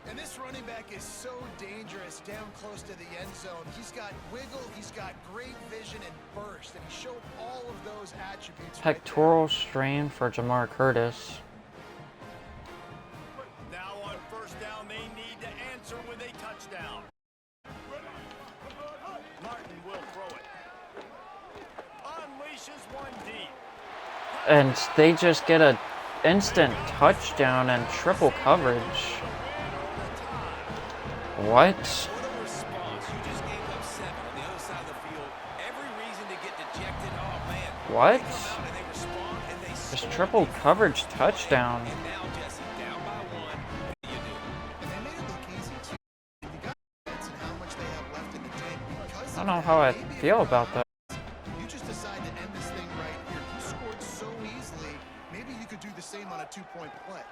And this running back is so dangerous down close to the end zone. He's got wiggle, he's got great vision and burst, and he showed all of those attributes. pectoral strain for Jamar Curtis. Now on first down, they need to answer with a touchdown. Martin will throw it. Unleashes one deep. And they just get a instant touchdown and triple coverage. What? What a response. You just gave up 7 on the other side of the field. Every reason to get dejected. Oh, man. What? They come out and they respond and they Just triple coverage touchdown. And now, Jesse, down by one. What do you do? And they made it look easy, too. You got and how much they have left in the tank. Because I don't know how I feel about that. you just decide to end this thing right here. You scored so easily. Maybe you could do the same on a two-point play.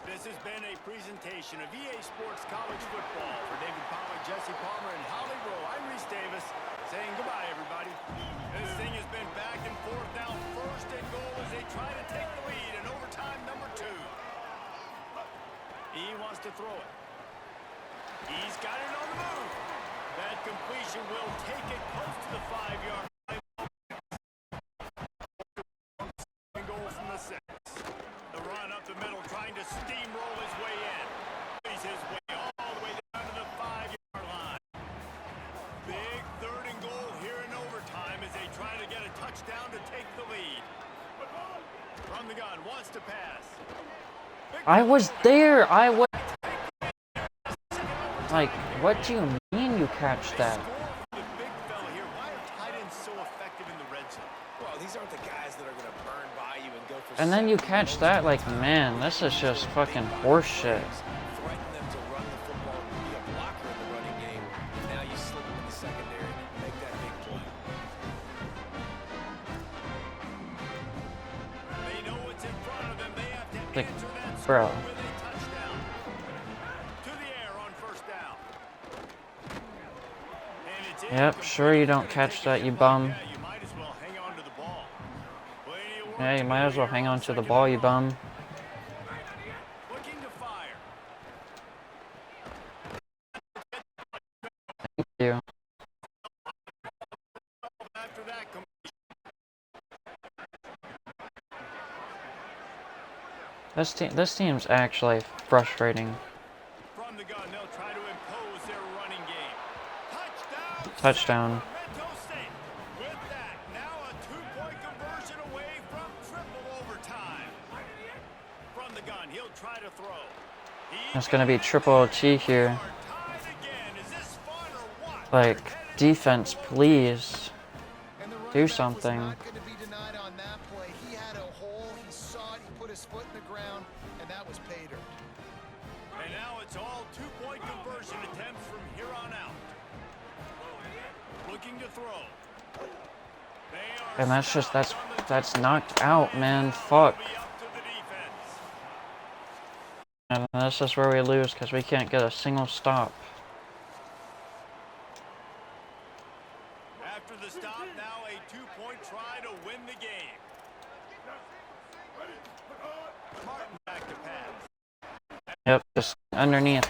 This has been a presentation of EA Sports College Football. For David Pollack, Jesse Palmer, and Holly Rowe, I'm Reese Davis saying goodbye, everybody. This thing has been back and forth now. First and goal as they try to take the lead in overtime number 2. He wants to throw it. He's got it on the move. That completion will take it close to the 5-yard line. And goal from the 6. The run up the middle, trying to steamroll his way in. He's his way all the way down to the 5-yard line. Big 3rd and goal here in overtime as they try to get a touchdown to take the lead. From the gun, wants to pass. I was there. I was. Like, what do you mean you catch that? The big fella here. Why are tight ends so effective in the red zone? Well, these aren't the guys that are going to burn by you and go for And then you catch that, like, man, this is just fucking horseshit. Threaten them to run the football and be a blocker in the running game. Now you slip them in the secondary and make that big play. They know what's in front of them. They have to Like, answer that bro. score with a touchdown. To the air on first down. And it's Yep, sure you don't catch that, you bum. Yeah, you might as well hang on to the ball. Plenty of work Yeah, you to might do as well here hang on on to the second ball, and you goal. bum. Looking to fire. Thank you. After that, This team's actually frustrating. from the gun, they'll try to impose their running game. Touchdown. Sacramento State. With that, now a 2-point conversion away from triple overtime. From the gun, he'll try to throw. It's gonna be triple OT here. Tied again. Is this fun or what? Like, defense, please. And the running Do back was something. not going to be denied on that play. He had a hole. He saw it. He put his foot in the ground, and that was pay dirt. And now it's all 2-point conversion attempts from here on out. Looking to throw. They are And that's just, stopped on the that's knocked out, man. Fuck. be up to the defense. And this is where we lose because we can't get a single stop. After the stop, now a 2-point try to win the game. Martin back to pass. Yep, just underneath.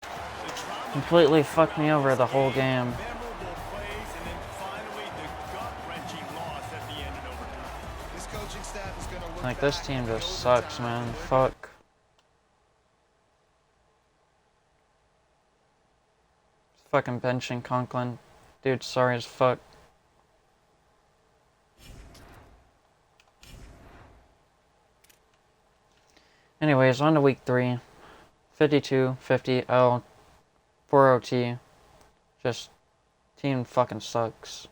The trauma, Completely fucked me over the whole game. memorable plays, and then finally the gut-wrenching loss at the end in overtime. This coaching staff is going to look Like, this back team at the just sucks, overtime man. win. Fuck. Fucking benching Conklin. Dude, sorry as fuck. Anyways, on to week 3. 52-50 L 4 OT. Just team fucking sucks.